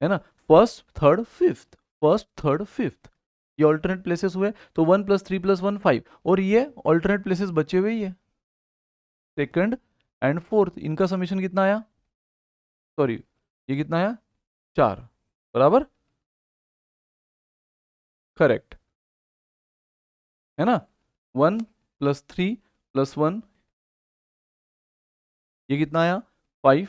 है ना, first third fifth, first third fifth, ये ऑल्टरनेट प्लेसेस हुए, तो 1 + 3 + 1 5, और ये ऑल्टरनेट प्लेसेस बचे हुए ही है, सेकंड एंड फोर्थ, इनका समेशन कितना आया, सॉरी ये कितना आया, 4, बराबर, करेक्ट है ना। 1 + 3 + 1, ये कितना आया, 5,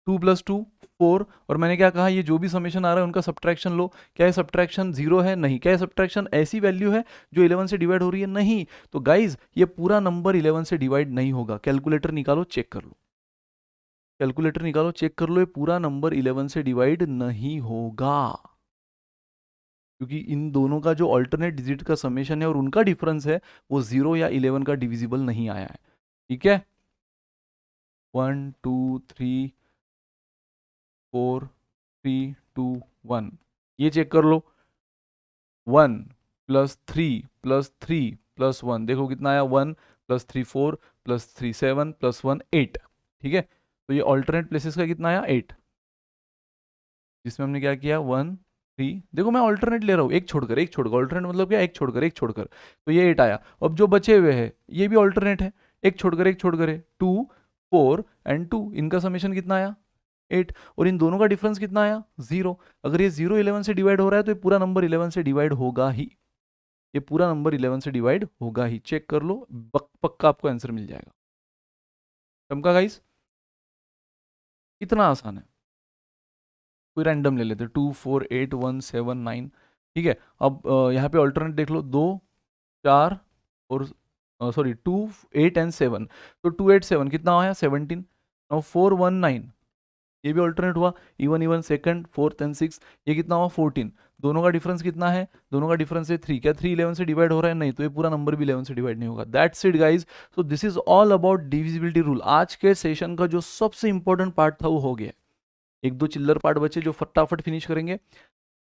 2 + 2 4, और मैंने क्या कहा, ये जो भी समेशन आ रहा है उनका सब्ट्रैक्शन लो। क्या है सब्ट्रैक्शन 0 है, नहीं। क्या है सब्ट्रैक्शन, ऐसी वैल्यू है जो 11 से डिवाइड हो रही है, नहीं। तो गाइज ये पूरा नंबर 11 से डिवाइड नहीं होगा। कैलकुलेटर निकालो, चेक कर लो, कैलकुलेटर निकालो, चेक कर लो, ये पूरा नंबर 11 से डिवाइड नहीं होगा, क्योंकि इन दोनों का जो ऑल्टरनेट डिजिट का समेशन है और उनका डिफरेंस है, वो 0 या 11 का डिविजिबल नहीं आया है। ठीक है, 1 2 3 4 3 2 1, ये चेक कर लो। 1 प्लस 3 प्लस 1, देखो कितना आया, 1 प्लस 3 4 प्लस 3 7 प्लस 1 8। ठीक है, तो ये ऑल्टरनेट प्लेसेस का कितना आया 8, जिसमें हमने क्या किया 1 3, देखो मैं ऑल्टरनेट ले रहा हूँ, एक छोड़कर ऑल्टरनेट मतलब क्या, एक छोड़कर, तो ये 8 आया। अब जो बचे हुए हैं ये भी ऑल्टरनेट है, एक छोड़कर है 2 4 एंड 2, इनका समेशन कितना आया 8, और इन दोनों का डिफरेंस कितना आया 0। अगर ये 0 11 से डिवाइड हो रहा है तो ये पूरा नंबर 11 से डिवाइड होगा ही, ये पूरा नंबर 11 से डिवाइड होगा ही, चेक कर लो, पक्का आपको आंसर मिल जाएगा। समझा गाइस, इतना आसान है। कोई रैंडम ले लेते, 2 4 8 1 7 9। ठीक है, अब यहाँ पे ऑल्टरनेट देख लो, 2 4 और सॉरी 2 8 एंड 7, तो 2 8 7 कितना आया 17। नाउ 4 1 9, ये भी ऑल्टरनेट हुआ, even even second fourth and 6, ये कितना हुआ 14। दोनों का डिफरेंस कितना है, दोनों का डिफरेंस है 3, क्या 3 11 से डिवाइड हो रहा है, नहीं, तो ये पूरा नंबर भी 11 से डिवाइड नहीं होगा। That's it guys, so this is all about divisibility rule. आज के सेशन का जो सबसे इंपॉर्टेंट पार्ट था वो हो गया, एक दो चिल्लर पार्ट बचे जो फटाफट फिनिश करेंगे,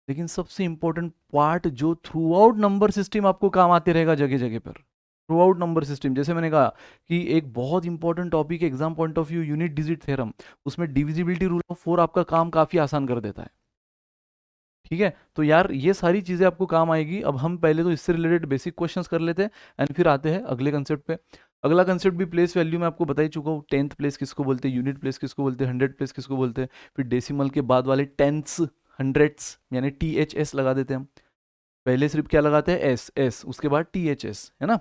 लेकिन सबसे इंपॉर्टेंट पार्ट जो थ्रू आउट नंबर सिस्टम आपको काम आते रहेगा जगह जगह पर, थ्रू आउट नंबर सिस्टम, जैसे मैंने कहा कि एक बहुत इंपॉर्टेंट टॉपिक है exam point of view, unit digit theorem, उसमें डिविजिबिलिटी रूल ऑफ 4 आपका काम काफी आसान कर देता है। ठीक है, तो यार ये सारी चीजें आपको काम आएगी। अब हम पहले तो इससे रिलेटेड बेसिक क्वेश्चंस कर लेते हैं एंड फिर आते हैं अगले कंसेप्ट पे। अगला कंसेप्ट भी प्लेस वैल्यू में आपको बता ही चुका हूँ, 10th प्लेस किसको बोलते हैं, यूनिट प्लेस किसको बोलते हैं, 100 प्लेस किसको बोलते हैं, फिर डेसिमल के बाद वाले टेंथ्स हंड्रेड्स यानी THS लगा देते हैं हम, पहले सिर्फ क्या लगाते हैं एस, उसके बाद THS, है ना।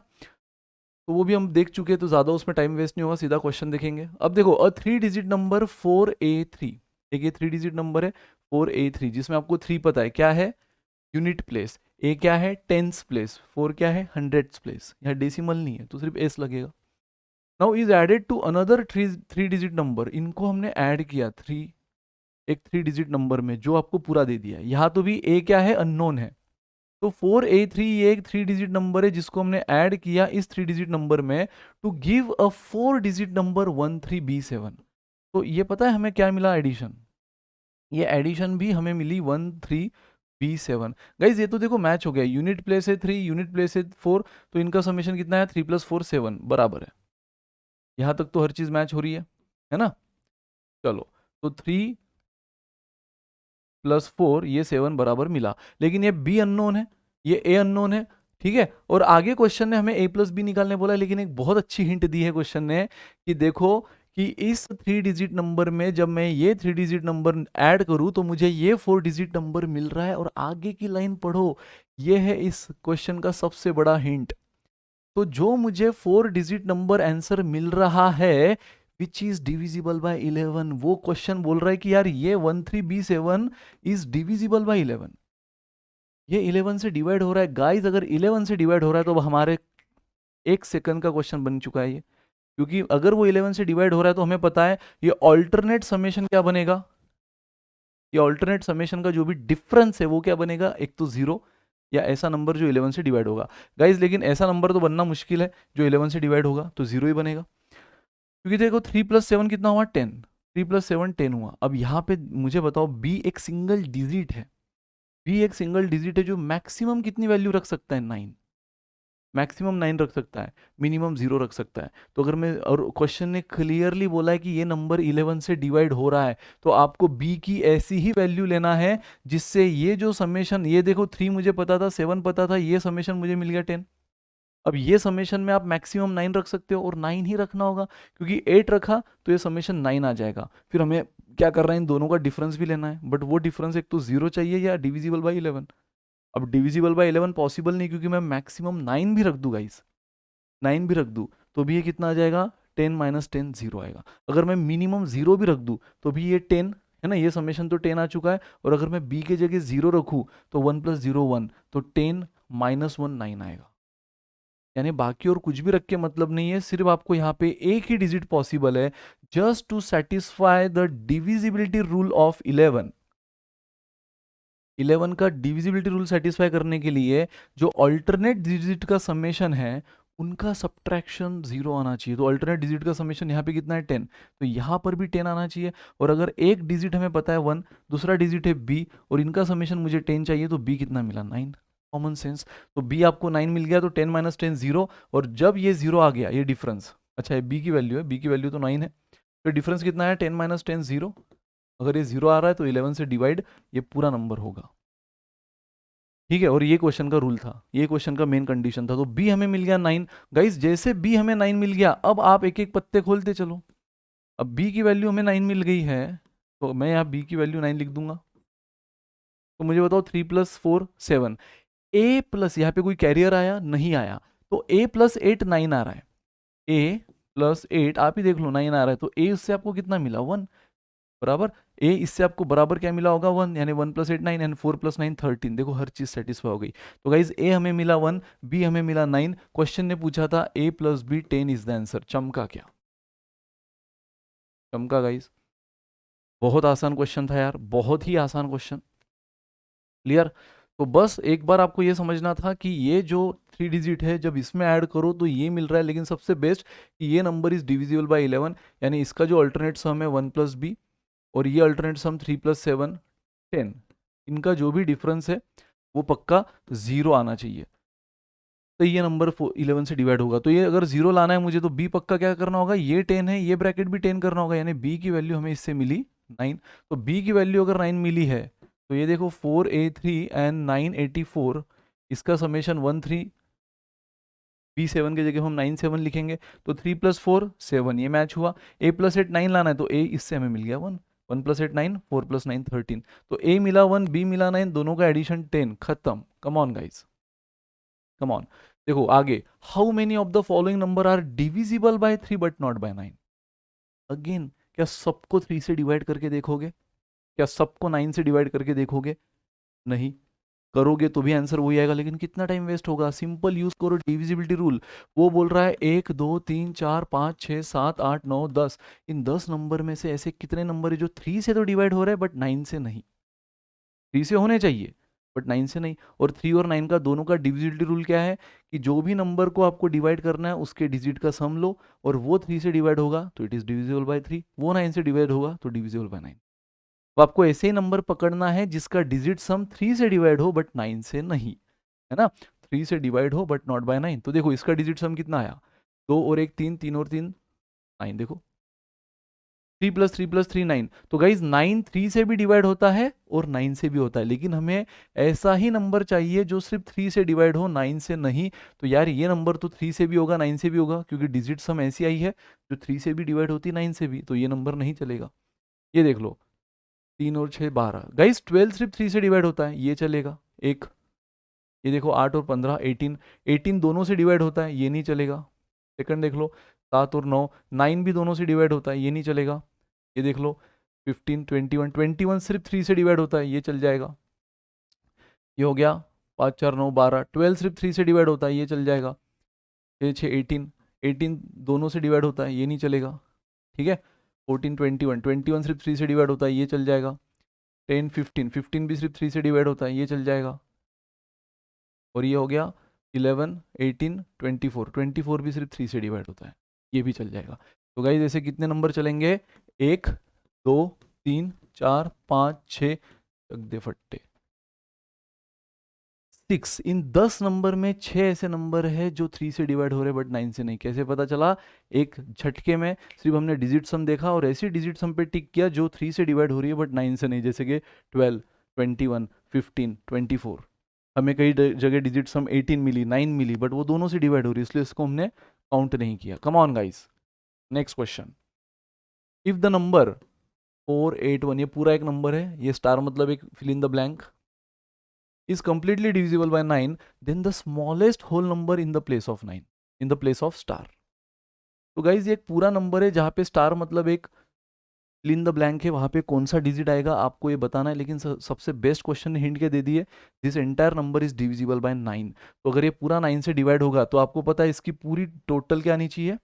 तो वो भी हम देख चुके हैं, तो ज़्यादा उसमें टाइम वेस्ट नहीं होगा, सीधा क्वेश्चन देखेंगे। अब देखो, अ 3 डिजिट नंबर 4A3, एक ये 3 डिजिट नंबर है 4A3, जिसमें आपको 3 पता है क्या है, यूनिट प्लेस, ए क्या है टेंस प्लेस, 4 क्या है हंड्रेड्स प्लेस, यहाँ डेसिमल नहीं है तो सिर्फ एस लगेगा। Now is added to another three digit number, इनको हमने ऐड किया एक 3 डिजिट नंबर में जो आपको पूरा दे दिया, यहाँ तो भी ए क्या है अननोन है, तो 4A3 ये एक 3 डिजिट नंबर है जिसको हमने ऐड किया इस 3 डिजिट नंबर में to give a 4 digit number 13B7। तो ये पता है हमें क्या मिला एडिशन, ये एडिशन भी हमें मिली 13B7। गाइज ये तो देखो मैच हो गया, यूनिट प्लेस है 3, यूनिट प्लेस है 4, तो इनका समेशन कितना है 3 + 4 7 बराबर है। यहाँ तक तो हर चीज मैच हो रही है ना। चलो, तो 3 + 4 ये 7 बराबर मिला, लेकिन ये बी अननोन है, ये ए अननोन है। ठीक है, और आगे क्वेश्चन ने हमें a + b निकालने बोला, लेकिन एक बहुत अच्छी हिंट दी है क्वेश्चन ने कि देखो कि इस 3 डिजिट नंबर में जब मैं ये 3 डिजिट नंबर ऐड करूं तो मुझे ये 4 डिजिट नंबर मिल रहा है, और आगे की लाइन पढ़ो, ये है इस क्वेश्चन का सबसे बड़ा हिंट। तो जो मुझे 4 डिजिट नंबर आंसर मिल रहा है विच इज डिविजिबल बाय 11, वो क्वेश्चन बोल रहा है कि यार ये 13B7 इज डिविजिबल बाय 11, ये 11 से डिवाइड हो रहा है। गाइस अगर 11 से डिवाइड हो रहा है तो अब हमारे 1 सेकंड का क्वेश्चन बन चुका है ये, क्योंकि अगर वो 11 से डिवाइड हो रहा है तो हमें पता है ये ऑल्टरनेट समेशन क्या बनेगा, ये ऑल्टरनेट समेशन का जो भी डिफरेंस है वो क्या बनेगा, एक तो 0 या ऐसा नंबर जो 11 से डिवाइड होगा। गाइस लेकिन ऐसा नंबर तो बनना मुश्किल है जो 11 से डिवाइड होगा, तो 0 ही बनेगा, क्योंकि देखो 3 + 7 कितना हुआ 10, 3 + 7 10 हुआ। अब यहाँ पे मुझे बताओ बी एक सिंगल डिजिट है, बी एक सिंगल डिजिट है जो मैक्सिमम कितनी वैल्यू रख सकता है 9, मैक्सिमम 9 रख सकता है, मिनिमम 0 रख सकता है। तो अगर मैं, और क्वेश्चन ने क्लियरली बोला है कि ये नंबर 11 से डिवाइड हो रहा है, तो आपको बी की ऐसी ही वैल्यू लेना है जिससे ये जो समेशन, ये देखो 3 मुझे पता था 7 पता था, ये समेशन मुझे मिल गया 10। अब ये समेशन में आप मैक्सिमम 9 रख सकते हो और 9 ही रखना होगा, क्योंकि 8 रखा तो ये समेशन 9 आ जाएगा। फिर हमें क्या कर रहे हैं, इन दोनों का डिफरेंस भी लेना है, बट वो डिफरेंस एक तो 0 चाहिए या डिविजिबल बाई 11। अब डिविजिबल बाई 11 पॉसिबल नहीं, क्योंकि मैं मैक्सिमम 9 भी रख दूँ गाइस, 9 भी रख दूँ तो भी ये कितना आ जाएगा 10 - 10 0 आएगा। अगर मैं मिनिमम 0 भी रख दूँ तो भी ये 10 है ना, ये समेशन तो 10 आ चुका है। और अगर मैं बी के जगह 0 रखूँ तो 1 + 0 1, तो 10 - 1 9 आएगा। यानी बाकी और कुछ भी रख के मतलब नहीं है, सिर्फ आपको यहाँ पे एक ही डिजिट पॉसिबल है, just to satisfy the divisibility rule of 11। 11 का डिविजिबिलिटी रूल सेटिस्फाई करने के लिए जो अल्टरनेट डिजिट का समेशन है उनका सब्ट्रैक्शन 0 आना चाहिए। तो अल्टरनेट डिजिट का समेशन यहाँ पे कितना है 10, तो यहाँ पर भी 10 आना चाहिए। और अगर एक डिजिट हमें पता है 1, दूसरा डिजिट है b और इनका समेशन मुझे 10 चाहिए, तो b कितना मिला 9। Common sense. तो b आपको 9 मिल गया, तो 10 माइनस 10 0। और जब ये 0 आ गया, ये डिफरेंस, अच्छा ये b की वैल्यू है, b की वैल्यू तो 9 है, तो डिफरेंस कितना है 10 माइनस 10 0। अगर ये 0 आ रहा है तो 11 से डिवाइड ये पूरा नंबर होगा। ठीक है, और ये क्वेश्चन का रूल था, ये क्वेश्चन का मेन कंडीशन था। तो बी हमें मिल गया 9। गाइस जैसे बी हमें 9 मिल गया, अब आप एक एक पत्ते खोलते चलो। अब बी की वैल्यू हमें 9 मिल गई है, तो मैं यहाँ बी की वैल्यू 9 लिख दूंगा। तो मुझे बताओ 3 प्लस 4 7, ए प्लस, यहाँ पे कोई कैरियर आया नहीं आया, तो ए प्लस 8 9 आ रहा है। ए प्लस 8 आप ही देख लो 9 आ रहा है, तो ए उससे आपको कितना मिला 1 बराबर। ए इससे आपको बराबर क्या मिला होगा 1, यानी 1 प्लस 8 9 एंड 4 प्लस 9 13। देखो हर चीज सेटिस्फाई हो गई। तो गाइज ए हमें मिला 1, बी हमें मिला 9। क्वेश्चन ने पूछा था A plus B 10 is the answer. चमका क्या? चमका गाइज। बहुत आसान क्वेश्चन था यार, बहुत ही आसान क्वेश्चन। क्लियर? तो बस एक बार आपको ये समझना था कि ये जो 3 डिजिट है, जब इसमें ऐड करो तो ये मिल रहा है, लेकिन सबसे बेस्ट कि ये नंबर इज डिविजिबल बाय 11, यानी इसका जो अल्टरनेट सम है 1 प्लस बी, और ये अल्टरनेट सम 3 प्लस 7 10, इनका जो भी डिफरेंस है वो पक्का 0 आना चाहिए। तो ये नंबर 11 से डिवाइड होगा, तो ये अगर 0 लाना है मुझे, तो b पक्का क्या करना होगा, ये 10 है, ये ब्रैकेट भी 10 करना होगा, यानी b की वैल्यू हमें इससे मिली 9। तो b की वैल्यू अगर 9 मिली है, तो ये देखो 4a3 एंड 984, इसका समेशन 13, b7 की जगह हम 97 लिखेंगे, तो 3 प्लस 4 7, ये मैच हुआ। a प्लस 8 9 लाना है, तो a इससे हमें मिल गया 1, 1 प्लस 8 9, 4 प्लस 9 13। तो a मिला 1, b मिला 9, दोनों का एडिशन 10, खत्म। Come on guys, come on. देखो आगे, how many of the following number are divisible by 3 but not by 9। Again, क्या सबको 3 से डिवाइड करके देखोगे? क्या सबको 9 से डिवाइड करके देखोगे? नहीं। करोगे तो भी आंसर वही आएगा, लेकिन कितना टाइम वेस्ट होगा। सिंपल यूज करो डिविजिबिलिटी रूल। वो बोल रहा है 1 2 3 4 5 6 7 8 9 10, इन 10 नंबर में से ऐसे कितने नंबर है जो 3 से तो डिवाइड हो रहे हैं बट 9 से नहीं। 3 से होने चाहिए बट 9 से नहीं। और 3 और 9 का दोनों का डिविजिबिलिटी रूल क्या है कि जो भी नंबर को आपको डिवाइड करना है उसके डिजिट का सम लो, और वो 3 से डिवाइड होगा तो इट इज डिविजिबल बाय 3, वो 9 से डिवाइड होगा तो डिविजिबल बाय 9। तो आपको ऐसे ही नंबर पकड़ना है जिसका डिजिट सम 3 से डिवाइड हो बट 9 से नहीं, है ना। 3 से डिवाइड हो बट नॉट बाय 9। तो देखो इसका डिजिट सम कितना आया, 2 और 1 3, 3 और 3 9। देखो 3 प्लस 3 प्लस 3 9। तो गाइज 9 3 से भी डिवाइड होता है और 9 से भी होता है, लेकिन हमें ऐसा ही नंबर चाहिए जो सिर्फ 3 से डिवाइड हो, 9 से नहीं। तो यार ये नंबर तो 3 से भी होगा 9 से भी होगा, क्योंकि डिजिट सम ऐसी आई है जो 3 से भी डिवाइड होती है 9 से भी, तो ये नंबर नहीं चलेगा। ये देख लो 3 और 6 12। गाइज 12 सिर्फ 3 से डिवाइड होता है, ये चलेगा एक। ये देखो 8 और 15 18, 18 दोनों से डिवाइड होता है, ये नहीं चलेगा। सेकंड देख लो 7 और 9 9 भी दोनों से डिवाइड होता है, ये नहीं चलेगा। ये देख लो 15 21 21 सिर्फ 3 से डिवाइड होता है, ये चल जाएगा। ये हो गया 5 4 9 12, 12 सिर्फ 3 से डिवाइड होता है, ये चल जाएगा। 6 6 18, 18 दोनों से डिवाइड होता है, ये नहीं चलेगा। ठीक है। 14 21 21 सिर्फ 3 से डिवाइड होता है, ये चल जाएगा। 10 15 15 भी सिर्फ 3 से डिवाइड होता है, ये चल जाएगा। और ये हो गया 11 18 24, 24 भी सिर्फ 3 से डिवाइड होता है, ये भी चल जाएगा। तो गाइज ऐसे कितने नंबर चलेंगे, 1 2 3 4 5 6, चक दे फट्टे 6। इन 10 नंबर में 6 ऐसे नंबर है जो 3 से डिवाइड हो रहे हैं बट 9 से नहीं। कैसे पता चला? एक झटके में सिर्फ हमने डिजिट सम देखा और ऐसी डिजिट सम पे टिक किया जो 3 से डिवाइड हो रही है बट 9 से नहीं, जैसे कि 12 21 15 24। हमें कई जगह digit some 18 milli 9 milli, but वो दोनों से डिवाइड हो रही है, इसलिए इसको हमने काउंट नहीं किया। Come on guys, next question. If the number 481, ये पूरा एक नंबर है, ये स्टार मतलब एक fill in the blank, is completely divisible by 9, then the smallest whole number in the place of 9, in the place of star। तो guys ये एक पूरा नंबर है जहां पे स्टार मतलब एक फिल इन द ब्लैंक है, वहां पे कौन सा डिजिट आएगा आपको ये बताना है। लेकिन सबसे बेस्ट क्वेश्चन ने हिंट के दे दिए, this entire number is divisible bye 9। तो अगर ये पूरा 9 से डिवाइड होगा तो आपको पता है इसकी पूरी टोटल क्या आनी चाहिए,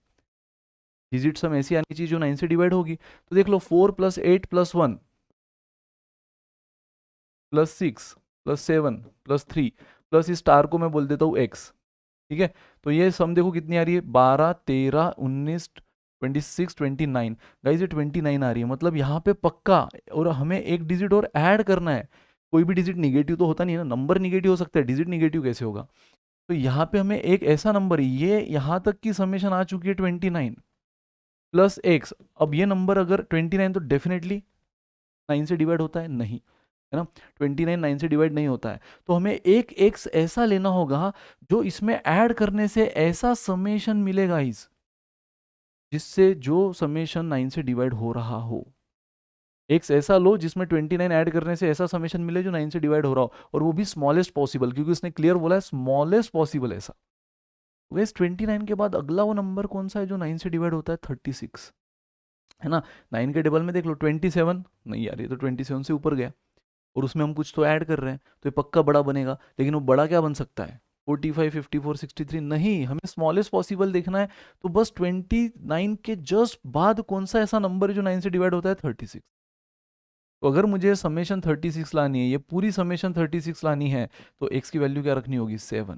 डिजिट सम ऐसी आनी चाहिए जो 9 से डिवाइड होगी। तो देख लो 4 plus 8 plus 1 plus 6 plus 7 plus 3 plus इस स्टार को मैं बोल देता हूँ x। ठीक है, तो ये सम देखो कितनी आ रही है, 12, 13, 19, 26, 29। गाइज ये 29 आ रही है, मतलब यहाँ पे पक्का। और हमें एक डिजिट और ऐड करना है। कोई भी डिजिट निगेटिव तो होता नहीं है ना, नंबर निगेटिव हो सकता है, डिजिट निगेटिव कैसे होगा। तो यहाँ पे हमें एक ऐसा नंबर, ये यहाँ तक की समेशन आ चुकी है 29 प्लस एक्स। अब ये नंबर अगर 29 तो डेफिनेटली 9 से डिवाइड होता है नहीं, है ना, 29 9 से डिवाइड नहीं होता है। तो हमें एक एक्स ऐसा लेना होगा जो इसमें ऐड करने से ऐसा समेशन मिलेगा इस, जिससे जो समेशन 9 से डिवाइड हो रहा हो। एक्स ऐसा लो जिसमें 29 ऐड करने से ऐसा समेशन मिले जो 9 से डिवाइड हो रहा हो, और वो भी स्मॉलेस्ट पॉसिबल, क्योंकि उसने क्लियर बोला है स्मॉलेस्ट पॉसिबल ऐसा। वैसे 29 के बाद अगला वो नंबर कौन सा है जो 9 से डिवाइड होता है, 36, है ना। 9 के टेबल में देख लो 27, नहीं यार ये तो 27 से ऊपर गया, और उसमें हम कुछ तो ऐड कर रहे हैं, तो ये पक्का बड़ा बनेगा। लेकिन वो बड़ा क्या बन सकता है, 45, 54, 63 नहीं, हमें स्मॉलेस्ट पॉसिबल देखना है। तो बस 29 के जस्ट बाद कौन सा ऐसा नंबर है जो 9 से डिवाइड होता है, 36। तो अगर मुझे समेशन 36 लानी है, ये पूरी समेशन 36 लानी है, तो एक्स की वैल्यू क्या रखनी होगी, 7।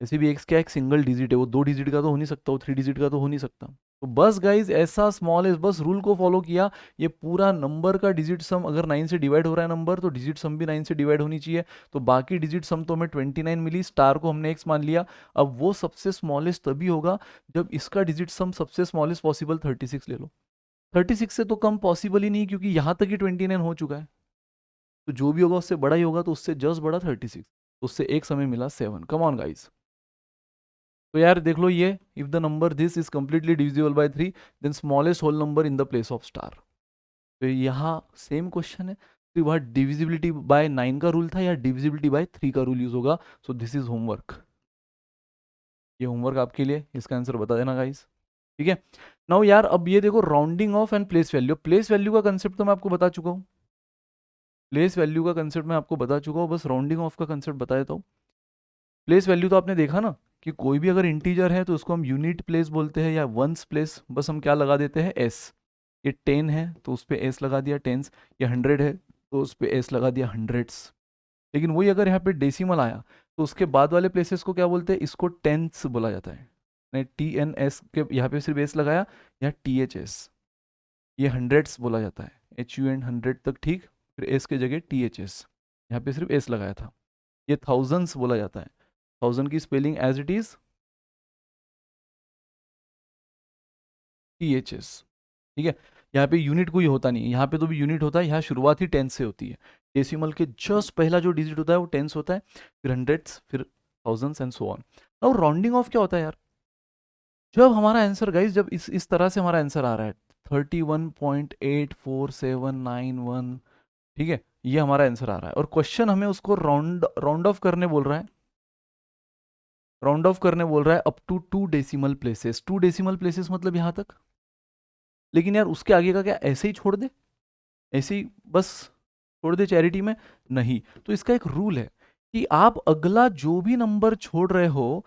ऐसे भी एक्स क्या एक सिंगल डिजिट है, वो 2 डिजिट का तो हो नहीं सकता, वो 3 डिजिट का तो हो नहीं सकता। तो बस गाइज ऐसा स्मॉल एस, बस रूल को फॉलो किया। ये पूरा नंबर का डिजिट सम अगर 9 से डिवाइड हो रहा है नंबर, तो डिजिट सम भी 9 से डिवाइड होनी चाहिए। तो बाकी डिजिट सम तो हमें 29 मिली, स्टार को हमने एक्स मान लिया। अब वो सबसे स्मॉलेस्ट तभी होगा जब इसका डिजिट सम सबसे स्मॉलेस्ट पॉसिबल 36 ले लो। 36 से तो कम पॉसिबल ही नहीं, क्योंकि यहाँ तक ही 29 हो चुका है। तो जो भी होगा उससे बड़ा ही होगा, तो उससे जस्ट बड़ा 36, तो उससे एक समय मिला 7। Come on guys. तो यार देख लो ये, if the number this is completely divisible by 3, then smallest whole number in the place of star. तो यहाँ सेम क्वेश्चन है, तो वहाँ डिविजिबिलिटी बाय 9 का रूल था या डिविजिबिलिटी बाय 3 का रूल यूज होगा। सो दिस इज होमवर्क, ये होमवर्क आपके लिए, इसका आंसर बता देना गाइस। ठीक है, नाउ यार अब ये देखो rounding off and place value. Place value का कंसेप्ट तो मैं आपको बता चुका हूँ, प्लेस वैल्यू का कंसेप्ट मैं आपको बता चुका हूँ, बस राउंडिंग ऑफ का कंसेप्ट बता देता हूँ। प्लेस वैल्यू तो आपने देखा ना, कि कोई भी अगर इंटीजर है तो उसको हम यूनिट प्लेस बोलते हैं या वंस प्लेस, बस हम क्या लगा देते हैं, एस। ये 10 है तो उस पर एस लगा दिया, टेंस। ये 100 है तो उस पर एस लगा दिया, हंड्रेड्स। लेकिन वही अगर यहाँ पे डेसिमल आया तो उसके बाद वाले प्लेसेस को क्या बोलते हैं, इसको टेंस बोला जाता है। नहीं, टी एन एस के यहाँ पे सिर्फ एस लगाया, या टी एच एस, ये हंड्रेड्स बोला जाता है, एच यू एन 100 तक, ठीक। फिर एस के जगह टी एच एस, यहाँ पे सिर्फ एस लगाया था। ये थाउजेंड्स बोला जाता है, 1000 की spelling as it is T H S, ठीक है। यहाँ पे यूनिट कोई होता नहीं है, यहाँ पे तो भी यूनिट होता है, यहाँ शुरुआत ही टेंस से होती है। डेसिमल के जस्ट पहला जो डिजिट होता है वो टेंस होता है, फिर हंड्रेड्स, फिर थाउजेंड्स एंड सो ऑन। अब राउंडिंग ऑफ क्या होता है यार, जब हमारा आंसर गाइस, जब इस तरह से हमारा आंसर आ रहा है 31.84791, ठीक है, ये हमारा आंसर आ रहा है, और क्वेश्चन हमें उसको राउंड ऑफ करने बोल रहा है, राउंड ऑफ करने बोल रहा है up to 2 decimal places. 2 decimal places मतलब यहाँ तक। लेकिन यार उसके आगे का क्या ऐसे ही छोड़ दे, ऐसे ही बस छोड़ दे चैरिटी में, नहीं। तो इसका एक रूल है कि आप अगला जो भी नंबर छोड़ रहे हो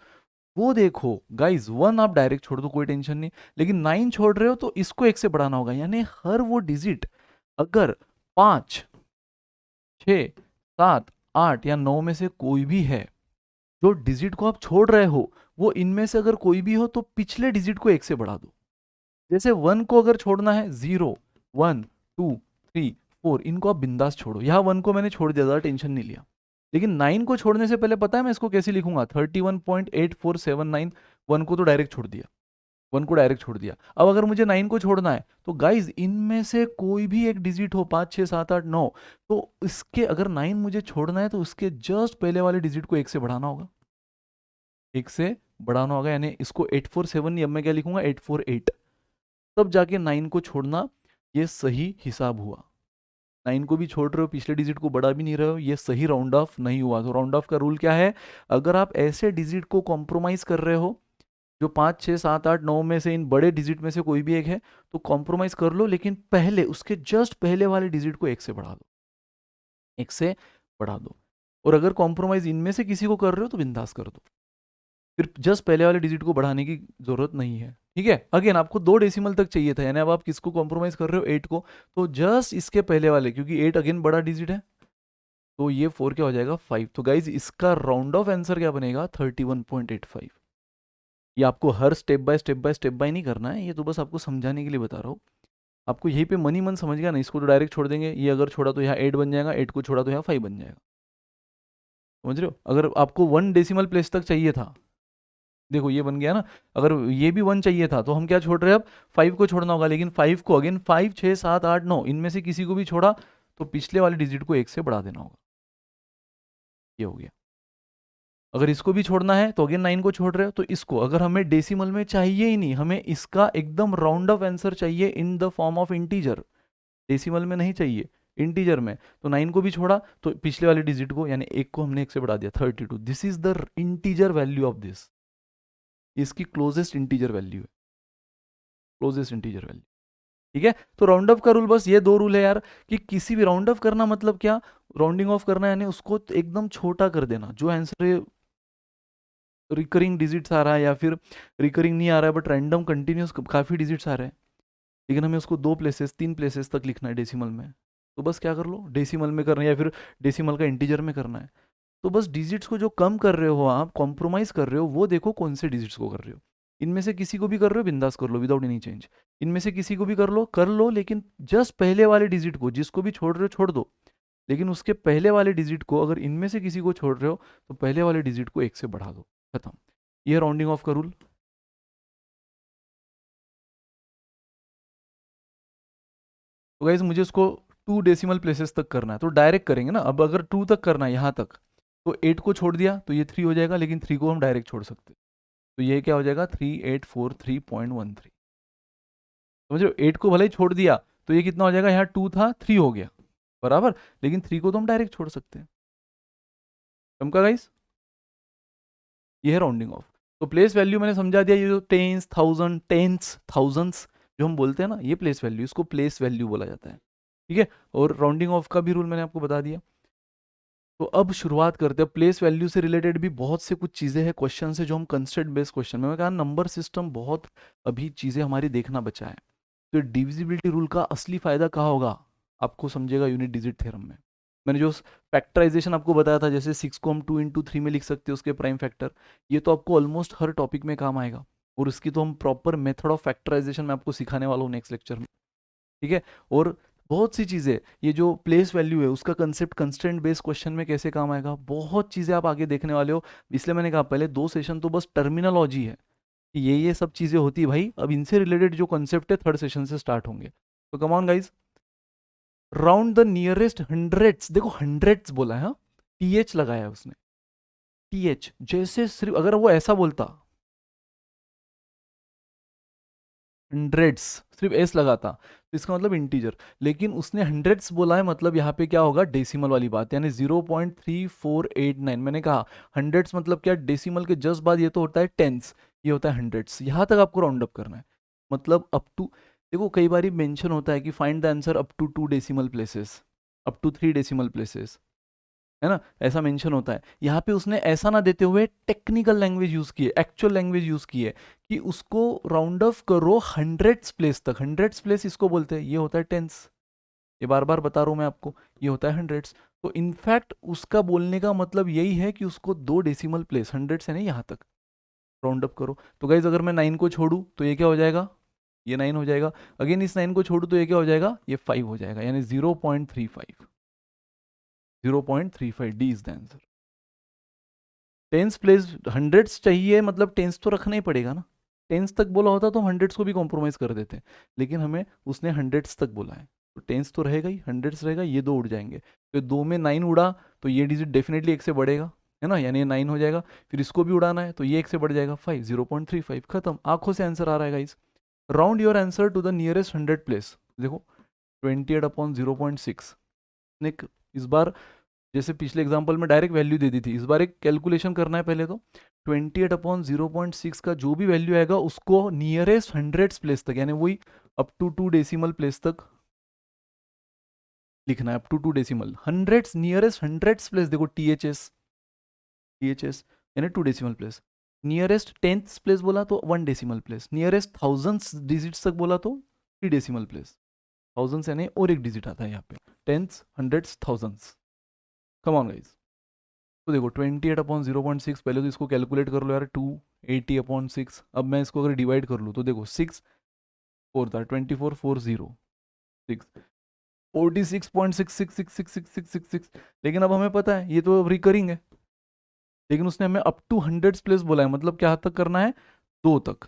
वो देखो गाइज, 1 आप डायरेक्ट छोड़ दो कोई टेंशन नहीं, लेकिन 9 छोड़ रहे हो तो इसको 1 से बढ़ाना होगा। यानी हर वो डिजिट अगर 5, 6, 7, 8 या 9 में से कोई भी है, जो डिजिट को आप छोड़ रहे हो वो इनमें से अगर कोई भी हो तो पिछले डिजिट को 1 से बढ़ा दो। जैसे 1 को अगर छोड़ना है, 0, 1, 2, 3, 4, इनको आप बिंदास छोड़ो। यहाँ 1 को मैंने छोड़ दिया, ज़्यादा टेंशन नहीं लिया। लेकिन 9 को छोड़ने से पहले पता है मैं इसको कैसे लिखूंगा, 31.8479, 1 को तो डायरेक्ट छोड़ दिया, 1 को डायरेक्ट छोड़ दिया। अब अगर मुझे 9 को छोड़ना है तो गाइज इनमें से कोई भी एक डिजिट हो, 5, 6, 7, 8, 9, तो इसके अगर 9 मुझे छोड़ना है तो उसके जस्ट पहले वाले डिजिट को 1 से बढ़ाना होगा, 1 से बढ़ाना होगा। यानी इसको 847 नहीं, अब मैं क्या लिखूंगा, 848, तब जाके 9 को छोड़ना ये सही हिसाब हुआ। 9 को भी छोड़ रहे हो, पिछले डिजिट को बढ़ा भी नहीं रहे हो, ये सही राउंड ऑफ नहीं हुआ। तो राउंड ऑफ का रूल क्या है, अगर आप ऐसे डिजिट को कॉम्प्रोमाइज कर रहे हो जो 5, 6, 7, 8, 9 में से इन बड़े डिजिट में से कोई भी एक है, तो कॉम्प्रोमाइज कर लो, लेकिन पहले उसके जस्ट पहले वाले डिजिट को 1 से बढ़ा दो, 1 से बढ़ा दो। और अगर कॉम्प्रोमाइज इनमें से किसी को कर रहे हो तो बिंदास कर दो, फिर जस्ट पहले वाले डिजिट को बढ़ाने की जरूरत नहीं है। ठीक है, अगेन आपको 2 डेसिमल तक चाहिए था, यानी अब आप किसको कॉम्प्रोमाइज कर रहे हो, 8 को, तो जस्ट इसके पहले वाले, क्योंकि 8 अगेन बड़ा डिजिट है, तो ये 4 क्या हो जाएगा 5। तो गाइज इसका राउंड ऑफ आंसर क्या बनेगा 31.85। ये आपको हर स्टेप बाय नहीं करना है, ये तो बस आपको समझाने के लिए बता रहा हूँ। आपको यहीं पे मनी मन समझ गया ना, इसको तो डायरेक्ट छोड़ देंगे, ये अगर छोड़ा तो यहाँ 8 बन जाएगा, 8 को छोड़ा तो यहाँ 5 बन जाएगा। समझ रहे हो? अगर आपको 1 डेसिमल प्लेस तक चाहिए था, देखो ये बन गया ना, अगर ये भी 1 चाहिए था तो हम क्या छोड़ रहे हैं अब 5 को छोड़ना होगा, लेकिन 5 को अगेन 5 6 7 8 9 इनमें से किसी को भी छोड़ा तो पिछले वाले डिजिट को 1 से बढ़ा देना होगा। ये हो गया। अगर इसको भी छोड़ना है तो अगेन 9 को छोड़ रहे हो, तो इसको अगर हमें डेसिमल में चाहिए ही नहीं, हमें इसका एकदम राउंड ऑफ आंसर चाहिए in the form of integer, decimal में नहीं चाहिए, इंटीजर में, तो 9 को भी छोड़ा तो पिछले वाले डिजिट को यानी 1 को हमने 1 से बढ़ा दिया 32। This is the integer value of this, इसकी क्लोजेस्ट इंटीजर वैल्यू है, क्लोजेस्ट इंटीजर वैल्यू। ठीक है, तो राउंड ऑफ का रूल बस ये 2 रूल है यार, कि किसी भी राउंड ऑफ करना मतलब क्या, राउंडिंग ऑफ करना यानी उसको एकदम छोटा कर देना। जो आंसर रिकरिंग डिजिट्स आ रहा है या फिर रिकरिंग नहीं आ रहा है बट रैंडम कंटिन्यूस काफ़ी डिजिट्स आ रहे हैं, लेकिन हमें उसको 2 प्लेसेस 3 प्लेसेस तक लिखना है डेसिमल में, तो बस क्या कर लो, डेसिमल में करना है या फिर डेसिमल का इंटीजर में करना है। तो बस डिजिट्स को जो कम कर रहे हो आप, कॉम्प्रोमाइज़ कर रहे हो, वो देखो कौन से डिजिट्स को कर रहे हो। इनमें से किसी को भी कर रहे हो बिंदास कर लो विदाउट एनी चेंज, इनमें से किसी को भी कर लो, लेकिन जस्ट पहले वाले डिजिट को, जिसको भी छोड़ रहे हो छोड़ दो, लेकिन उसके पहले वाले डिजिट को, अगर इनमें से किसी को छोड़ रहे हो तो पहले वाले डिजिट को 1 से बढ़ा दो, खत्म। ये राउंडिंग ऑफ का रूल। तो गाइज मुझे उसको 2 डेसिमल प्लेसेस तक करना है, तो डायरेक्ट करेंगे ना। अब अगर 2 तक करना है यहाँ तक, तो 8 को छोड़ दिया तो ये 3 हो जाएगा, लेकिन 3 को हम डायरेक्ट छोड़ सकते हैं, तो ये क्या हो जाएगा 3843.13। समझ रहे हो? 8 को भले ही छोड़ दिया तो ये कितना हो जाएगा, यहाँ 2 था 3 हो गया बराबर, लेकिन 3 को तो हम डायरेक्ट छोड़ सकते हैं। समझा गाइस? ये है राउंडिंग ऑफ। तो प्लेस वैल्यू मैंने समझा दिया, ये जो टेंस थाउजेंड टेंस थाउजेंड्स जो हम बोलते हैं ना, ये प्लेस वैल्यू, इसको प्लेस वैल्यू बोला जाता है। ठीक है, और राउंडिंग ऑफ का भी रूल मैंने आपको बता दिया। तो अब शुरुआत करते हैं। प्लेस वैल्यू से रिलेटेड भी बहुत से कुछ चीज़ें हैं, क्वेश्चन है जो हम कंस्ट्रेंट बेस्ड क्वेश्चन में, मैं कहा नंबर सिस्टम बहुत अभी चीज़ें हमारी देखना बचा है। तो डिविजिबिलिटी रूल का असली फायदा कहाँ होगा, आपको समझेगा यूनिट डिजिट थ्योरम में। मैंने जो फैक्टराइजेशन आपको बताया था, जैसे 6 को हम 2 × 3 में लिख सकते हैं उसके प्राइम फैक्टर, ये तो आपको ऑलमोस्ट हर टॉपिक में काम आएगा, और उसकी तो हम प्रॉपर मेथड ऑफ फैक्टराइजेशन में आपको सिखाने वाला हूँ नेक्स्ट लेक्चर में। ठीक है, और बहुत सी चीज़ें, ये जो प्लेस वैल्यू है उसका कंसेप्ट कंस्ट्रेंट बेस्ड क्वेश्चन में कैसे काम आएगा, बहुत चीज़ें आप आगे देखने वाले हो। इसलिए मैंने कहा पहले 2 सेशन तो बस टर्मिनोलॉजी है, कि ये सब चीज़ें होती है भाई, अब इनसे रिलेटेड जो कॉन्सेप्ट है थर्ड सेशन से स्टार्ट होंगे। तो कम on guys, round the nearest hundreds, देखो हंड्रेड्स बोला है, हाँ टीएच लगाया है उसने, टीएच, जैसे सिर्फ अगर वो ऐसा बोलता हंड्रेड्स, सिर्फ एस लगाता तो इसका मतलब इंटीजर, लेकिन उसने हंड्रेड्स बोला है, मतलब यहाँ पे क्या होगा डेसिमल वाली बात, यानी 0.3489। मैंने कहा हंड्रेड्स मतलब क्या, डेसिमल के जस्ट बाद ये तो होता है टेंस, ये होता है हंड्रेड्स, यहाँ तक आपको राउंड अप करना है। मतलब अप टू, देखो कई बार मेंशन होता है कि find the answer up to 2 decimal places, up to 3 decimal places, है ना, ऐसा मेंशन होता है। यहाँ पे उसने ऐसा ना देते हुए टेक्निकल लैंग्वेज यूज की है, एक्चुअल लैंग्वेज यूज की है, कि उसको राउंड ऑफ करो हंड्रेड्स प्लेस तक। हंड्रेड्स प्लेस इसको बोलते हैं, ये होता है टेंस, ये बार बार बता रहा हूँ मैं आपको, ये होता है हंड्रेड्स। तो इनफैक्ट उसका बोलने का मतलब यही है कि उसको 2 डेसिमल प्लेस, हंड्रेड्स है ना यहाँ तक, राउंड अप करो। तो गाइज अगर मैं 9 को छोड़ू तो ये क्या हो जाएगा, ये 9 हो जाएगा, अगेन इस 9 को छोड़ू तो ये क्या हो जाएगा, ये 5 हो जाएगा, यानी 0.35, 0.35 D is the answer. Tens place hundreds चाहिए, मतलब टेंस तो रखना ही पड़ेगा ना, टेंस तक बोला होता तो हम हंड्रेड्स को भी कॉम्प्रोमाइज़ कर देते, लेकिन हमें उसने हंड्रेड्स तक बोला है, तो टेंस तो रहेगा ही, हंड्रेड्स रहेगा, ये 2 उड़ जाएंगे, तो 2 में 9 उड़ा तो ये डिजिट डेफिनेटली 1 से बढ़ेगा, है ना, यानी ये 9 हो जाएगा। फिर इसको भी उड़ाना है तो ये 1 से बढ़ जाएगा 5, 0.35, खत्म, आंखों से आंसर आ रहा है guys. Round your answer to the nearest 100 place. देखो 28/0.6, इस बार जैसे पिछले एग्जाम्पल में डायरेक्ट वैल्यू दे दी थी, इस बार एक कैलकुलेशन करना है पहले तो। 28/0.6 का जो भी वैल्यू आएगा उसको नियरेस्ट हंड्रेड्स प्लेस तक, यानी वही अप टू 2 डेसिमल प्लेस तक लिखना है, up to 2 decimal, hundreds nearest hundreds place, देखो टीएचएस, टीएचएस यानी 2 decimal place, nearest tenth place बोला तो 1 decimal place, nearest thousands digits तक बोला तो 3 डेसिमल प्लेस, थाउजेंड्स यानी और एक डिजिट आता है यहाँ पे, tenth hundreds thousands. Come on guys. तो देखो 28/0.6, पहले तो इसको कैलकुलेट कर लो यार, 280/6। अब मैं इसको अगर डिवाइड कर लूँ तो देखो 6 4 था, 24/406 46.66666666। लेकिन अब हमें पता है ये तो अब रिकरिंग है, लेकिन उसने हमें अप टू 100 प्लेस बोला है, मतलब क्या तक करना है, 2 तक।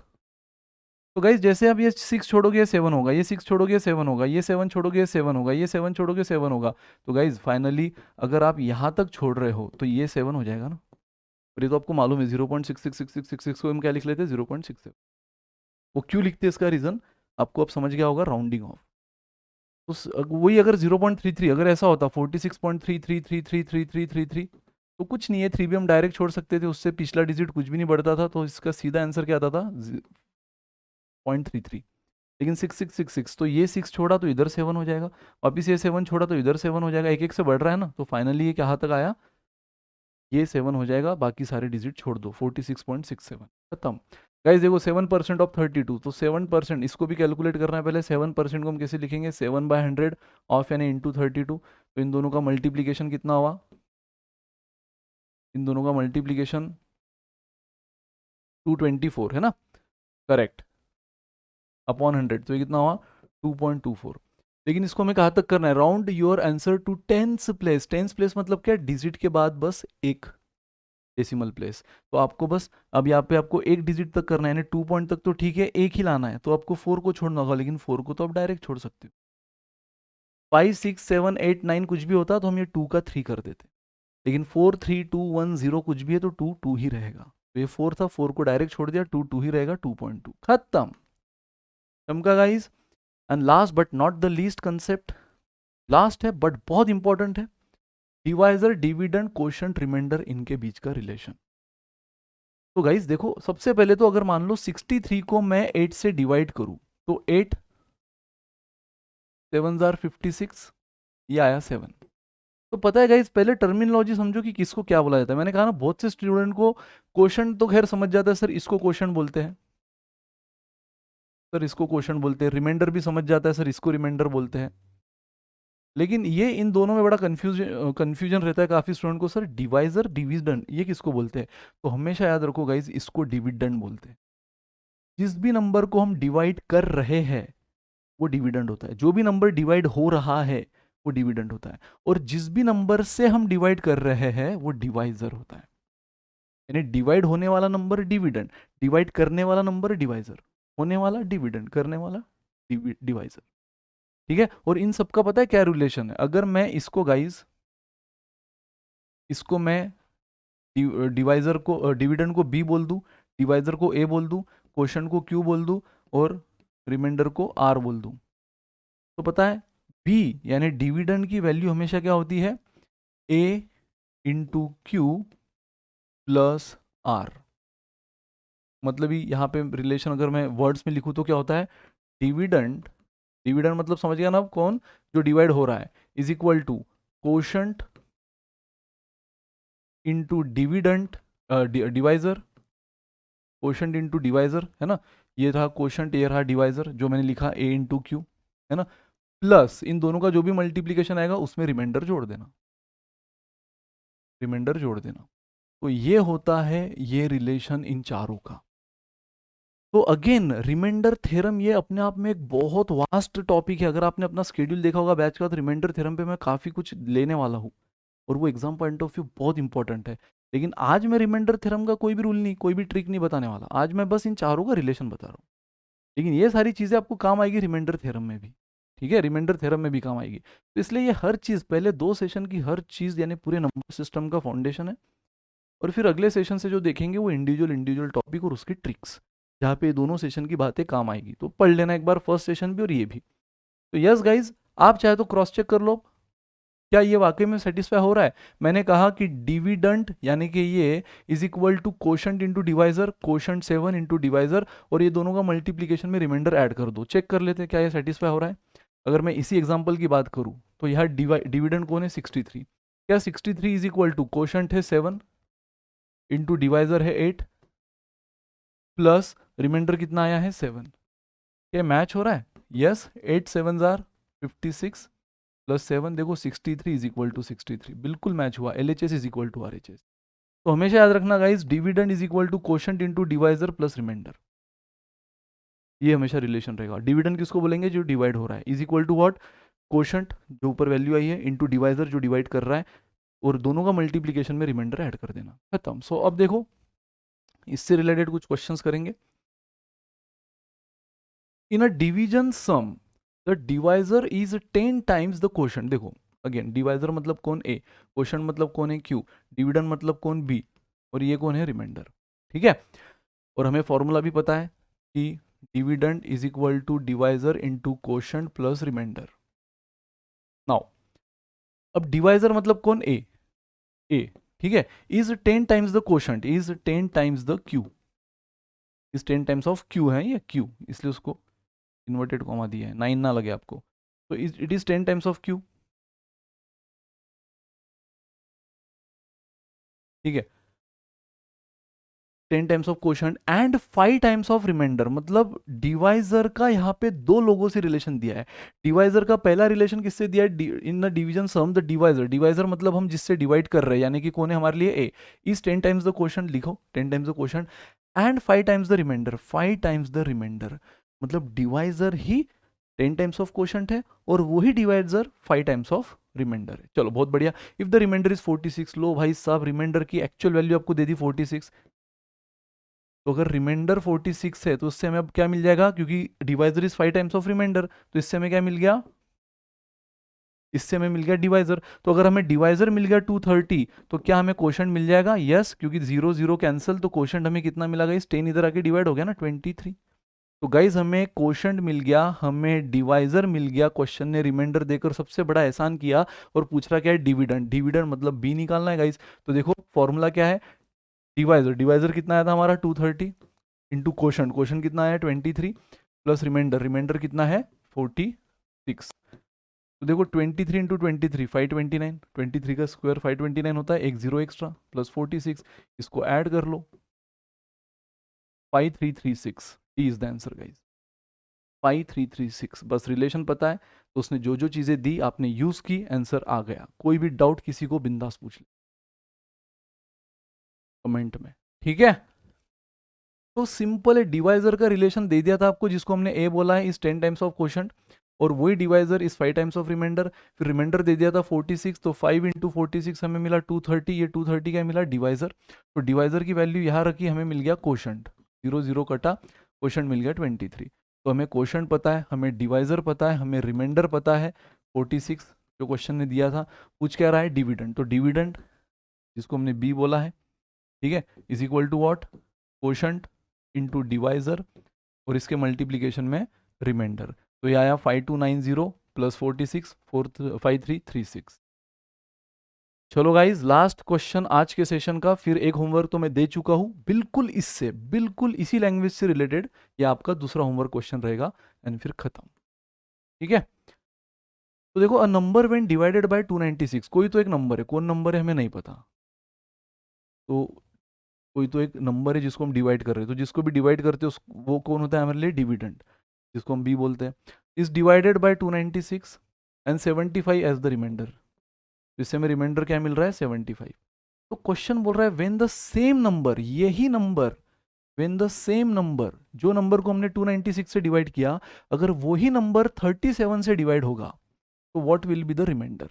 तो गाइज जैसे आप ये 6 छोड़ोगे ये 7 होगा, ये 6 छोड़ोगे ये 7 होगा, ये 7 छोड़ोगे ये 7 होगा, ये 7 छोड़ोगे 7 होगा। तो गाइज फाइनली अगर आप यहाँ तक छोड़ रहे हो तो ये 7 हो जाएगा ना। और ये तो आपको मालूम है 0.666666 को हम क्या लिख लेते हैं, 0.67। वो क्यों लिखते हैं इसका रीज़न आपको अब समझ गया होगा, राउंडिंग ऑफ। तो वही अगर 0.33 अगर ऐसा होता 46.33333333, तो कुछ नहीं है, 3 भी हम डायरेक्ट छोड़ सकते थे, उससे पिछला डिजिट कुछ भी नहीं बढ़ता था, तो इसका सीधा आंसर क्या आता था, 0.33। लेकिन 6666, तो ये 6 छोड़ा तो इधर 7 हो जाएगा, वापिस ये 7 छोड़ा तो इधर 7 हो जाएगा, एक एक से बढ़ रहा है ना। तो फाइनली ये कहाँ तक आया, ये 7 हो जाएगा, बाकी सारे डिजिट छोड़ दो, 46.67 खत्म। गाइस देखो 7% ऑफ 32, तो 7% इसको भी कैलकुलेट करना है। पहले 7% को हम कैसे लिखेंगे, 7/100 ऑफ यानी इंटू 32। तो इन दोनों का मल्टीप्लीकेशन कितना हुआ, इन दोनों का मल्टीप्लीकेशन 224 है ना, करेक्ट, अपॉन 100, तो ये कितना हुआ 2.24। लेकिन इसको हमें कहाँ तक करना है, round your answer to tens place. Tens place मतलब क्या, डिजिट के बाद बस एक डेसिमल प्लेस। तो आपको बस अब यहाँ पे आपको एक डिजिट तक करना है, यानी 2 पॉइंट तक तो ठीक है, एक ही लाना है, तो आपको 4 को छोड़ना होगा। लेकिन 4 को तो आप डायरेक्ट छोड़ सकते हो। 5 6 7 8 9 कुछ भी होता तो हम ये 2 का 3 कर देते, लेकिन 4 3 2 1 0 कुछ भी है तो 2 2 ही रहेगा। तो ये 4 था, 4 को डायरेक्ट छोड़ दिया, 2 2 ही रहेगा, 2.2 खत्म। चमका guys. And last but not the least concept, last है बट बहुत इंपॉर्टेंट है, डिवाइजर डिविडेंड कोशेंट रिमाइंडर, इनके बीच का रिलेशन। तो गाइस देखो सबसे पहले तो अगर मान लो 63 को मैं 8 से डिवाइड करूं, तो 8 7 जार 56, ये आया 7। तो पता है गाइस, पहले टर्मिनोलॉजी समझो कि किसको क्या बोला जाता है। मैंने कहा ना बहुत से स्टूडेंट को क्वेश्चन तो खैर समझ जाता है, सर इसको क्वेश्चन बोलते हैं, सर इसको क्वेश्चन बोलते हैं, रिमाइंडर भी समझ जाता है, सर इसको रिमाइंडर बोलते हैं। लेकिन ये इन दोनों में बड़ा कंफ्यूजन रहता है काफी स्टूडेंट को, सर डिवाइजर डिविडेंड ये किसको बोलते हैं। तो हमेशा याद रखो गाइस, इसको डिविडेंड बोलते हैं। जिस भी नंबर को हम डिवाइड कर रहे हैं वो डिविडेंड होता है, जो भी नंबर डिवाइड हो रहा है वो डिविडेंड होता है, और जिस भी नंबर से हम डिवाइड कर रहे हैं वो डिवाइजर होता है। यानी डिवाइड होने वाला नंबर डिविडेंड, डिवाइड करने वाला नंबर डिवाइजर, होने वाला डिविडेंड, करने वाला डिवाइजर। ठीक है, और इन सबका पता है क्या रिलेशन है। अगर मैं इसको गाइज, इसको मैं डिवाइजर को डिविडेंड को बी बोल दूं, डिवाइजर को ए बोल दूं, क्वोशंट को क्यू बोल दूं, और रिमाइंडर को आर बोल दूं, तो पता है बी यानी डिविडेंड की वैल्यू हमेशा क्या होती है, ए इंटू क्यू प्लस आर। मतलब ही यहाँ पे रिलेशन अगर मैं वर्ड्स में लिखूँ तो क्या होता है, डिविडेंड, डिविडेंड मतलब समझ गया ना आप, कौन, जो डिवाइड हो रहा है, is equal to quotient into dividend, divisor, quotient into divisor है ना, ये था क्वोशंट, ये रहा डिवाइजर जो मैंने लिखा ए इंटू क्यू, है ना, प्लस इन दोनों का जो भी मल्टीप्लीकेशन आएगा उसमें रिमाइंडर जोड़ देना, रिमाइंडर जोड़ देना। तो ये होता है ये रिलेशन इन चारों का। तो अगेन रिमाइंडर थ्योरम ये अपने आप में एक बहुत वास्ट टॉपिक है। अगर आपने अपना स्केड्यूल देखा होगा बैच का, तो रिमाइंडर थ्योरम पे मैं काफ़ी कुछ लेने वाला हूँ, और वो एग्जाम पॉइंट ऑफ व्यू बहुत इंपॉर्टेंट है। लेकिन आज मैं रिमाइंडर थ्योरम का कोई भी रूल नहीं, कोई भी ट्रिक नहीं बताने वाला, आज मैं बस इन चारों का रिलेशन बता रहा हूँ। लेकिन ये सारी चीज़ें आपको काम आएगी रिमाइंडर थ्योरम में भी, ठीक है, रिमाइंडर थ्योरम में भी काम आएगी। तो इसलिए ये हर चीज़, पहले 2 सेशन की हर चीज़ यानी पूरे नंबर सिस्टम का फाउंडेशन है, और फिर अगले सेशन से जो देखेंगे वो इंडिविजुअल इंडिविजुअल टॉपिक और उसकी ट्रिक्स, जहाँ पे दोनों सेशन की बातें काम आएगी। तो पढ़ लेना एक बार फर्स्ट सेशन भी और ये भी। तो यस गाइज, आप चाहे तो क्रॉस चेक कर लो क्या ये वाकई में सेटिस्फाई हो रहा है। मैंने कहा कि डिविडेंड यानी कि ये is equal to quotient into divisor, quotient 7 into divisor, और ये दोनों का मल्टीप्लीकेशन में रिमाइंडर ऐड कर दो, चेक कर लेते हैं क्या ये सेटिस्फाई हो रहा है। अगर मैं इसी एग्जाम्पल की बात करूँ तो यहाँ डिविडेंड कौन है 63, क्या 63 इज इक्वल टू क्वोशंट है 7 इंटू डिवाइजर है 8 प्लस रिमाइंडर कितना आया है 7, क्या मैच हो रहा है, यस 8 7 जार 56, प्लस 7, देखो 63 इज इक्वल टू 63, बिल्कुल मैच हुआ। LHS is equal to RHS। तो हमेशा याद रखना guys, dividend is equal to quotient into divisor plus remainder, ये हमेशा रिलेशन रहेगा। डिविडेंड किसको बोलेंगे? जो डिवाइड हो रहा है, is equal to what? Quotient जो ऊपर वैल्यू आई है इंटू डिवाइजर जो डिवाइड कर रहा है, और दोनों का मल्टीप्लीकेशन में रिमाइंडर ऐड कर देना, खत्म। सो अब देखो इससे रिलेटेड कुछ क्वेश्चंस करेंगे। In a division sum the divisor is 10 times the quotient. देखो अगेन, डिवाइजर मतलब कौन? A, कोशेंट मतलब कौन है? Q, डिविडेंड मतलब कौन? B, और ये कौन है? रिमाइंडर। ठीक है, और हमें फॉर्मूला भी पता है कि dividend is equal to divisor into quotient plus remainder. Now अब डिवाइजर मतलब कौन? A, ठीक है। Is 10 times the quotient, is 10 times the Q, is 10 times of Q है ये Q, इसलिए उसको इन्वर्टेड कॉमा दिया है, 9 ना लगे आपको। तो it is 10 times of Q, ठीक है। 10 times of quotient and 5 times of remainder, मतलब डिवाइजर का यहाँ पे दो लोगों से रिलेशन दिया है। डिवाइजर का पहला रिलेशन किससे दिया है? In the division sum the divisor, divisor मतलब हम जिससे डिवाइड कर रहे हैं, यानी कि कौन है हमारे लिए? A, is 10 times the quotient, लिखो 10 times the quotient and 5 times the remainder, 5 times the remainder, मतलब डिवाइजर ही 10 टाइम्स ऑफ कोशेंट है और वही डिवाइजर 5 टाइम्स ऑफ रिमाइंडर है। चलो बहुत बढ़िया। इफ द रिमाइंडर इज 46, लो भाई साहब रिमाइंडर की एक्चुअल वैल्यू आपको दे दी 46, तो अगर रिमाइंडर 46 है तो उससे हमें अब क्या मिल जाएगा? क्योंकि divisor is 5 times of remainder, तो इससे हमें क्या मिल गया? इससे हमें मिल गया डिवाइजर। तो अगर हमें डिवाइजर मिल गया 230, तो क्या हमें कोशेंट मिल जाएगा? यस, क्योंकि 0 0 कैंसिल, तो कोशेंट हमें कितना मिला? इस 10 इधर आके डिवाइड हो गया ना, 23। तो गाइज हमें कोशेंट मिल गया, हमें डिवाइजर मिल गया। क्वेश्चन ने रिमाइंडर देकर सबसे बड़ा एहसान किया और पूछ रहा क्या है? डिविडेंड। डिविडेंड मतलब बी निकालना है गाइज। तो देखो फॉर्मूला क्या है? डिवाइजर, डिवाइजर कितना आया था हमारा? 230 इंटू कोशेंट, कोशेंट कितना आया? 23 प्लस रिमाइंडर, रिमाइंडर कितना है? 46। तो देखो 23 इंटू 23 529, 23 का स्क्वायर 529 होता है, एक जीरो एक्स्ट्रा प्लस 46, इसको ऐड कर लो 5336, इज द आंसर गाइज 5336। बस रिलेशन पता है तो उसने जो जो चीजें दी आपने यूज की, आंसर आ गया। कोई भी डाउट किसी को बिंदास पूछ ले कमेंट में, ठीक है। तो सिंपल है, डिवाइजर का रिलेशन दे दिया था आपको, जिसको हमने ए बोला है इज 10 टाइम्स ऑफ कोशेंट, और वही divisor is 5 times of remainder. फिर रिमाइंडर दे दिया था 46, तो 5 इंटू 46 हमें मिला 230, ये 230 क्या मिला? डिवाइजर। तो डिवाइजर की वैल्यू यहाँ रखी, हमें मिल गया कोशेंट, 0 0 कटा, कोशेंट मिल गया 23। तो हमें कोशेंट पता है, हमें डिवाइजर पता है, हमें रिमाइंडर पता है 46 जो क्वेश्चन ने दिया था। पूछ क्या रहा है? डिविडेंड। तो डिविडेंड जिसको हमने बी बोला है, ठीक है, is equal to what? Quotient into divisor और इसके मल्टीप्लीकेशन में रिमाइंडर। तो ये आया 5290 प्लस 46 5336। चलो गाइज लास्ट क्वेश्चन आज के सेशन का। फिर एक होमवर्क तो मैं दे चुका हूं, बिल्कुल इससे, बिल्कुल इसी लैंग्वेज से रिलेटेड ये आपका दूसरा होमवर्क क्वेश्चन रहेगा, एंड फिर खत्म, ठीक है। तो देखो a number when divided by 296, कोई तो एक नंबर है, कौन नंबर है हमें नहीं पता, तो कोई तो एक नंबर है जिसको हम डिवाइड कर रहे हैं, तो जिसको भी डिवाइड करते हैं वो कौन होता है हमारे लिए? डिविडेंड, जिसको हम बी बोलते हैं। Is divided by 296 and 75 as the remainder, इससे हमें रिमाइंडर क्या मिल रहा है? 75। तो क्वेश्चन बोल रहा है व्हेन द सेम नंबर, यही number, when the same number, जो नंबर को हमने 296 से डिवाइड किया, अगर वही नंबर 37 से डिवाइड होगा, तो what will be the remainder?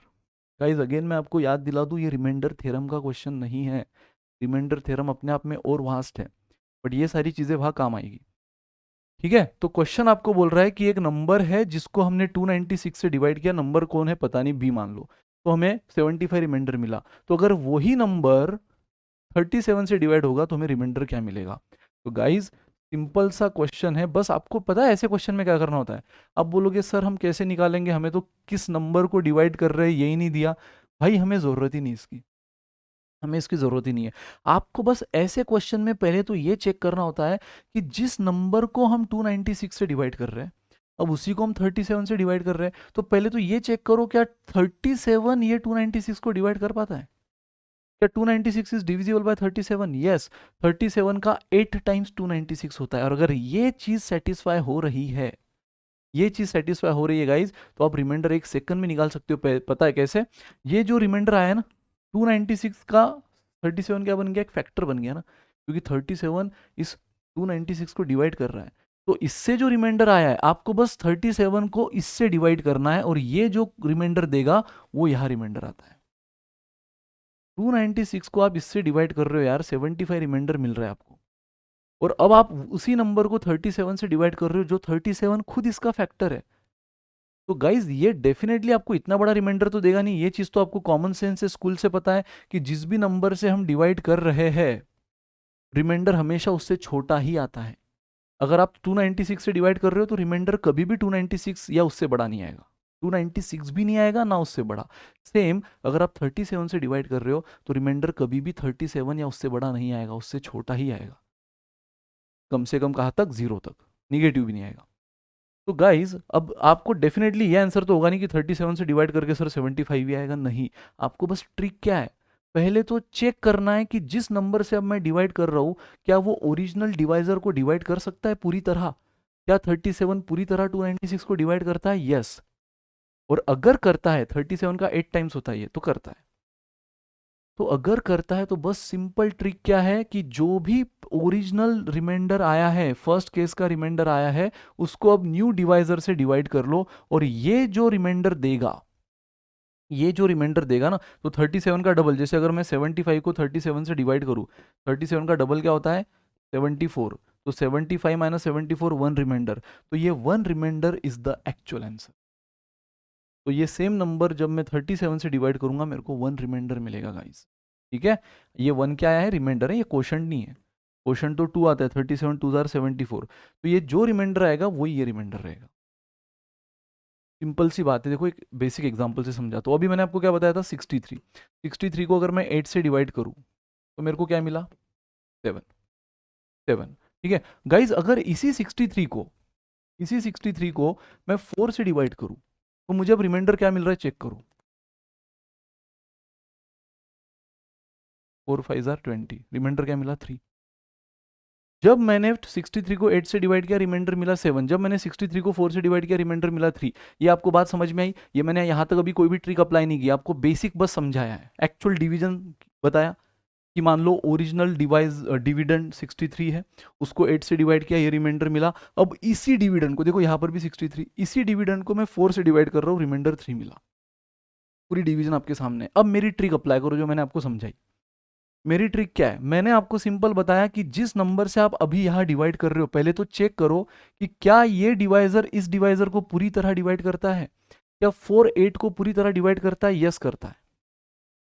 Guys again मैं आपको याद दिला दूं, ये रिमाइंडर थ्योरम का क्वेश्चन नहीं है। रिमाइंडर थ्योरम अपने आप में और वास्ट है, बट ये सारी चीजें वहां काम आएगी, ठीक है। तो क्वेश्चन आपको बोल रहा है कि एक नंबर है जिसको हमने 296 से डिवाइड किया, नंबर कौन है पता नहीं, बी मान लो, तो हमें 75 रिमाइंडर मिला। तो अगर वही नंबर 37 से डिवाइड होगा तो हमें रिमाइंडर क्या मिलेगा? तो गाइज सिंपल सा क्वेश्चन है, बस आपको पता है ऐसे क्वेश्चन में क्या करना होता है। आप बोलोगे सर हम कैसे निकालेंगे, हमें तो किस नंबर को डिवाइड कर रहे हैं यही नहीं दिया। भाई हमें जरूरत ही नहीं इसकी, हमें इसकी ज़रूरत ही नहीं है। आपको बस ऐसे क्वेश्चन में पहले तो ये चेक करना होता है कि जिस नंबर को हम 296 से डिवाइड कर रहे हैं, अब उसी को हम 37 से डिवाइड कर रहे हैं, तो पहले तो ये चेक करो क्या 37 ये 296 को डिवाइड कर पाता है? क्या 296 इज डिविजिबल बाय 37? यस, 37 का 8 टाइम्स 296 होता है। और अगर ये चीज़ सेटिस्फाई हो रही है ये चीज़ सेटिस्फाई हो रही है गाइज, तो आप रिमाइंडर 1 सेकंड में निकाल सकते हो। पता है कैसे? ये जो रिमाइंडर आया ना 296 का 37 क्या बन गया, एक फैक्टर बन गया ना, क्योंकि 37 इस 296 को डिवाइड कर रहा है। तो इससे जो रिमाइंडर आया है आपको बस 37 को इससे डिवाइड करना है, और ये जो रिमाइंडर देगा वो यहाँ रिमाइंडर आता है। 296 को आप इससे डिवाइड कर रहे हो यार, 75 रिमाइंडर मिल रहा है आपको। और अब आप उसी नंबर को 37 से डिवाइड कर रहे हो, जो 37 खुद इसका फैक्टर है। तो गाइज ये डेफिनेटली आपको इतना बड़ा रिमाइंडर तो देगा नहीं। ये चीज़ तो आपको कॉमन सेंस से स्कूल से पता है कि जिस भी नंबर से हम डिवाइड कर रहे हैं रिमाइंडर हमेशा उससे छोटा ही आता है। अगर आप 296 से डिवाइड कर रहे हो तो रिमाइंडर कभी भी 296 या उससे बड़ा नहीं आएगा, 296 भी नहीं आएगा ना उससे बड़ा। सेम अगर आप 37 से डिवाइड कर रहे हो तो रिमाइंडर कभी भी 37 या उससे बड़ा नहीं आएगा, उससे छोटा ही आएगा। कम से कम कहाँ तक? 0 तक, निगेटिव भी नहीं आएगा। तो गाइज अब आपको डेफिनेटली ये आंसर तो होगा नहीं कि 37 से डिवाइड करके सर 75 ही आएगा, नहीं। आपको बस ट्रिक क्या है, पहले तो चेक करना है कि जिस नंबर से अब मैं डिवाइड कर रहा हूं क्या वो ओरिजिनल डिवाइजर को डिवाइड कर सकता है पूरी तरह। क्या 37 पूरी तरह 296 को डिवाइड करता है? यस। और अगर करता है, 37 का 8 टाइम्स होता है ये, तो करता है। तो अगर करता है तो बस सिंपल ट्रिक क्या है कि जो भी ओरिजिनल रिमाइंडर आया है, फर्स्ट केस का रिमाइंडर आया है, उसको अब न्यू डिवाइजर से डिवाइड कर लो, और ये जो रिमाइंडर देगा, ये जो रिमाइंडर देगा ना, तो 37 का डबल, जैसे अगर मैं 75 को 37 से डिवाइड करूं, 37 का डबल क्या होता है? 74। तो 75 माइनस 74 1 रिमाइंडर, तो ये 1 remainder is the actual answer. तो ये सेम नंबर जब मैं 37 से डिवाइड करूंगा मेरे को 1 रिमाइंडर मिलेगा गाइस। ठीक है, ये 1 क्या आया है? रिमाइंडर है, ये क्वोशंट नहीं है। क्वोशंट तो 2 आता है, 37 2 जार 74। तो ये जो रिमाइंडर आएगा वही ये रिमाइंडर रहेगा। सिंपल सी बात है, देखो एक बेसिक एग्जांपल से समझा। तो अभी मैंने आपको क्या बताया था? 63 को अगर मैं 8 से डिवाइड करूं तो मेरे को क्या मिला? 7। ठीक है गाइज, अगर इसी 63 को मैं 4 से डिवाइड करूं तो मुझे अब रिमाइंडर क्या मिल रहा है? चेक करो। 4 5 जार 20, रिमाइंडर क्या मिला? 3। जब मैंने 63 को 8 से डिवाइड किया रिमाइंडर मिला 7। जब मैंने 63 को 4 से डिवाइड किया रिमाइंडर मिला 3। ये आपको बात समझ में आई? ये मैंने यहाँ तक अभी कोई भी ट्रिक अप्लाई नहीं किया, आपको बेसिक बस समझाया है। एक्चुअल डिवीजन बताया कि मान लो ओरिजिनल डिविडेंड 63 है, उसको 8 से डिवाइड किया, ये रिमाइंडर मिला। अब इसी डिविडेंड को देखो, यहाँ पर भी 63, इसी डिविडेंड को मैं 4 से डिवाइड कर रहा हूँ, रिमाइंडर 3 मिला। पूरी डिवीजन आपके सामने। अब मेरी ट्रिक अप्लाई करो जो मैंने आपको समझाई। मेरी ट्रिक क्या है? मैंने आपको सिंपल बताया कि जिस नंबर से आप अभी यहां डिवाइड कर रहे हो, पहले तो चेक करो कि क्या ये डिवाइजर इस डिवाइजर को पूरी तरह डिवाइड करता है। क्या 4 8 को पूरी तरह डिवाइड करता है? यस करता है।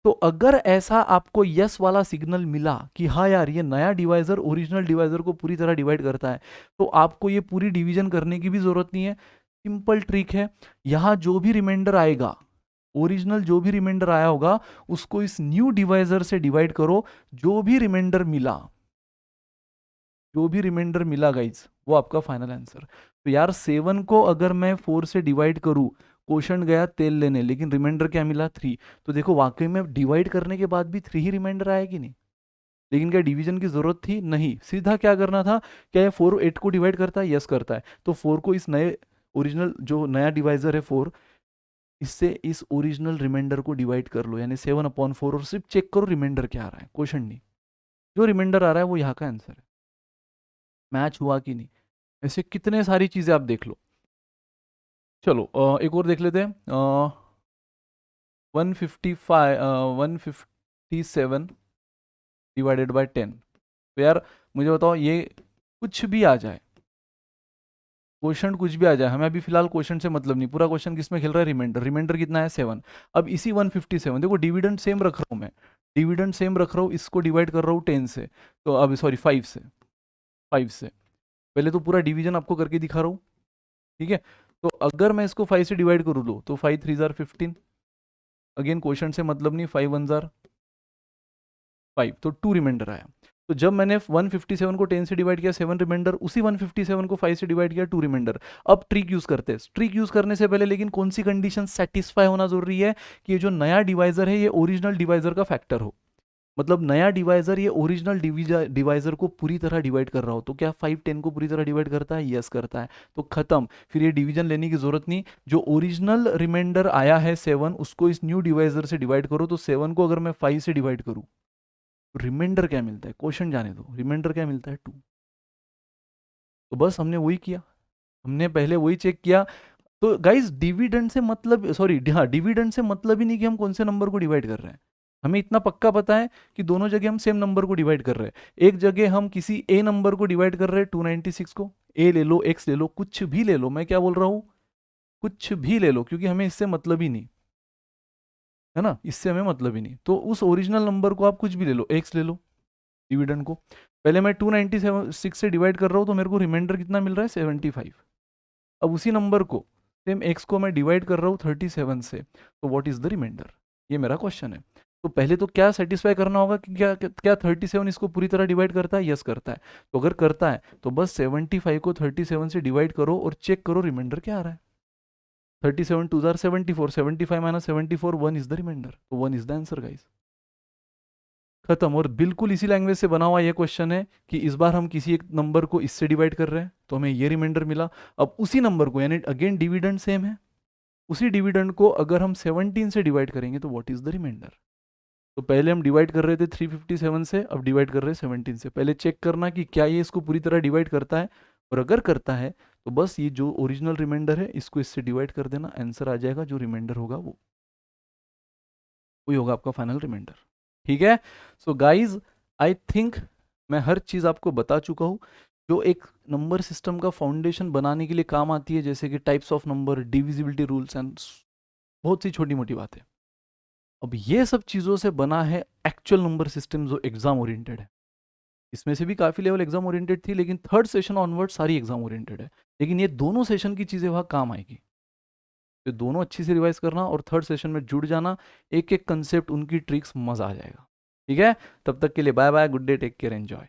तो अगर ऐसा आपको यस वाला सिग्नल मिला कि हाँ यार ये नया डिवाइजर ओरिजिनल डिवाइजर को पूरी तरह डिवाइड करता है, तो आपको ये पूरी डिवीजन करने की भी जरूरत नहीं है। सिंपल ट्रिक है, यहां जो भी रिमाइंडर आएगा, ओरिजिनल जो भी रिमाइंडर आया होगा, उसको इस न्यू डिवाइजर से डिवाइड करो। जो भी रिमाइंडर मिला, जो भी रिमाइंडर मिला गाइज, वो आपका फाइनल आंसर। तो यार 7 को अगर मैं 4 से डिवाइड करूं, क्वोशंट गया तेल लेने, लेकिन रिमाइंडर क्या मिला? 3। तो देखो वाकई में डिवाइड करने के बाद भी 3 ही रिमाइंडर आया कि नहीं? लेकिन क्या डिवीजन की जरूरत थी? नहीं। सीधा क्या करना था? क्या ये 4 8 को डिवाइड करता है? यस करता है। तो 4 को इस नए ओरिजिनल जो नया डिवाइजर है 4, इससे इस ओरिजिनल रिमाइंडर को डिवाइड कर लो, यानी 7/4, और सिर्फ चेक करो रिमाइंडर क्या आ रहा है, क्वेश्चन नहीं। जो रिमाइंडर आ रहा है वो यहाँ का आंसर है। मैच हुआ कि नहीं? ऐसे कितने सारी चीजें आप देख लो। चलो एक और देख लेते हैं। 157 डिवाइडेड बाय 10। तो यार मुझे बताओ, ये कुछ भी आ जाए, क्वेश्चन कुछ भी आ जाए, हमें अभी फिलहाल क्वेश्चन से मतलब नहीं। पूरा क्वेश्चन किस में खेल रहा है? रिमाइंडर। रिमाइंडर कितना है? 7। अब इसी 157, देखो डिविडेंड सेम रख रहा हूँ मैं, डिविडेंड सेम रख रहा हूँ, इसको डिवाइड कर रहा हूँ 10 से, तो अब सॉरी 5 से, 5 से। पहले तो पूरा डिवीजन आपको करके दिखा रहा हूँ, ठीक है। तो अगर मैं इसको 5 से डिवाइड करूँ लो, तो 5 3 जार 15। अगेन क्वेश्चन से मतलब नहीं, 5 1 जार 5, तो 2 रिमाइंडर आया। तो जब मैंने 157 को 10 से डिवाइड किया 7 रिमाइंडर, उसी 157 को 5 से डिवाइड किया 2 रिमाइंडर। अब ट्रिक यूज करते हैं। ट्रिक यूज करने से पहले लेकिन कौन सी कंडीशन सेटिस्फाई होना जरूरी है? कि ये जो नया डिवाइजर है ये ओरिजिनल डिवाइजर का फैक्टर हो। मतलब नया डिवाइजर ये ओरिजिनल डिवाइजर को पूरी तरह डिवाइड कर रहा हो, तो क्या 5 10 को पूरी तरह डिवाइड करता है? यस करता है। तो खत्म, फिर ये डिवीजन लेने की जरूरत नहीं। जो ओरिजिनल रिमाइंडर आया है 7, उसको इस न्यू डिवाइजर से डिवाइड करो, तो 7 को अगर मैं 5 से डिवाइड करूँ, रिमाइंडर क्या मिलता है? क्वेश्चन जाने दो, रिमाइंडर क्या मिलता है? 2। तो बस हमने वही किया, हमने पहले वही चेक किया। तो गाइस डिविडेंड से मतलब, सॉरी हाँ, डिविडेंड से मतलब ही नहीं कि हम कौन से नंबर को डिवाइड कर रहे हैं। हमें इतना पक्का पता है कि दोनों जगह हम सेम नंबर को डिवाइड कर रहे हैं। एक जगह हम किसी ए नंबर को डिवाइड कर रहे हैं 296 को, ए ले लो, एक्स ले लो, कुछ भी ले लो, मैं क्या बोल रहा हूँ, कुछ भी ले लो, क्योंकि हमें इससे मतलब ही नहीं है ना, इससे हमें मतलब ही नहीं। तो उस ओरिजिनल नंबर को आप कुछ भी ले लो, एक्स ले लो, डिविडेंड को। पहले मैं 296 से डिवाइड कर रहा हूँ, तो मेरे को रिमाइंडर कितना मिल रहा है? 75। अब उसी नंबर को, सेम एक्स को मैं डिवाइड कर रहा हूँ 37 से, तो व्हाट इज द रिमाइंडर? ये मेरा क्वेश्चन है। तो पहले तो क्या सेटिस्फाई करना होगा कि क्या क्या 37 इसको पूरी तरह डिवाइड करता है? यस करता है। तो अगर करता है तो बस 75 को 37 से डिवाइड करो और चेक करो रिमाइंडर क्या आ रहा है। 37 2 जार 74, 75 माइनस 74, 1 इज द रिमाइंडर, तो 1 इज द आंसर गाइस। खत्म। और बिल्कुल इसी लैंग्वेज से बना हुआ ये क्वेश्चन है कि इस बार हम किसी एक नंबर को इससे डिवाइड कर रहे हैं, तो हमें ये रिमाइंडर मिला। अब उसी नंबर को, यानी अगेन डिविडेंड सेम है, उसी डिविडेंड को अगर हम 17 से डिवाइड करेंगे तो व्हाट इज द रिमाइंडर? तो पहले हम डिवाइड कर रहे थे 357 से, अब डिवाइड कर रहे हैं 17 से। पहले चेक करना कि क्या ये इसको पूरी तरह डिवाइड करता है, और अगर करता है तो बस ये जो ओरिजिनल रिमाइंडर है इसको इससे डिवाइड कर देना, आंसर आ जाएगा। जो रिमाइंडर होगा वो वही होगा आपका फाइनल रिमाइंडर। ठीक है। सो गाइज आई थिंक मैं हर चीज़ आपको बता चुका हूँ जो एक नंबर सिस्टम का फाउंडेशन बनाने के लिए काम आती है, जैसे कि types of number, divisibility rules and बहुत सी छोटी मोटी बातें। अब ये सब चीज़ों से बना है एक्चुअल नंबर सिस्टम जो एग्जाम ओरिएंटेड है। इसमें से भी काफ़ी लेवल एग्जाम ओरिएंटेड थी, लेकिन थर्ड सेशन ऑनवर्ड सारी एग्जाम ओरिएंटेड है। लेकिन ये दोनों सेशन की चीज़ें वहाँ काम आएगी, तो दोनों अच्छी से रिवाइज करना और थर्ड सेशन में जुड़ जाना। एक एक कंसेप्ट, उनकी ट्रिक्स, मज़ा आ जाएगा। ठीक है, तब तक के लिए bye bye, good day, take care, enjoy.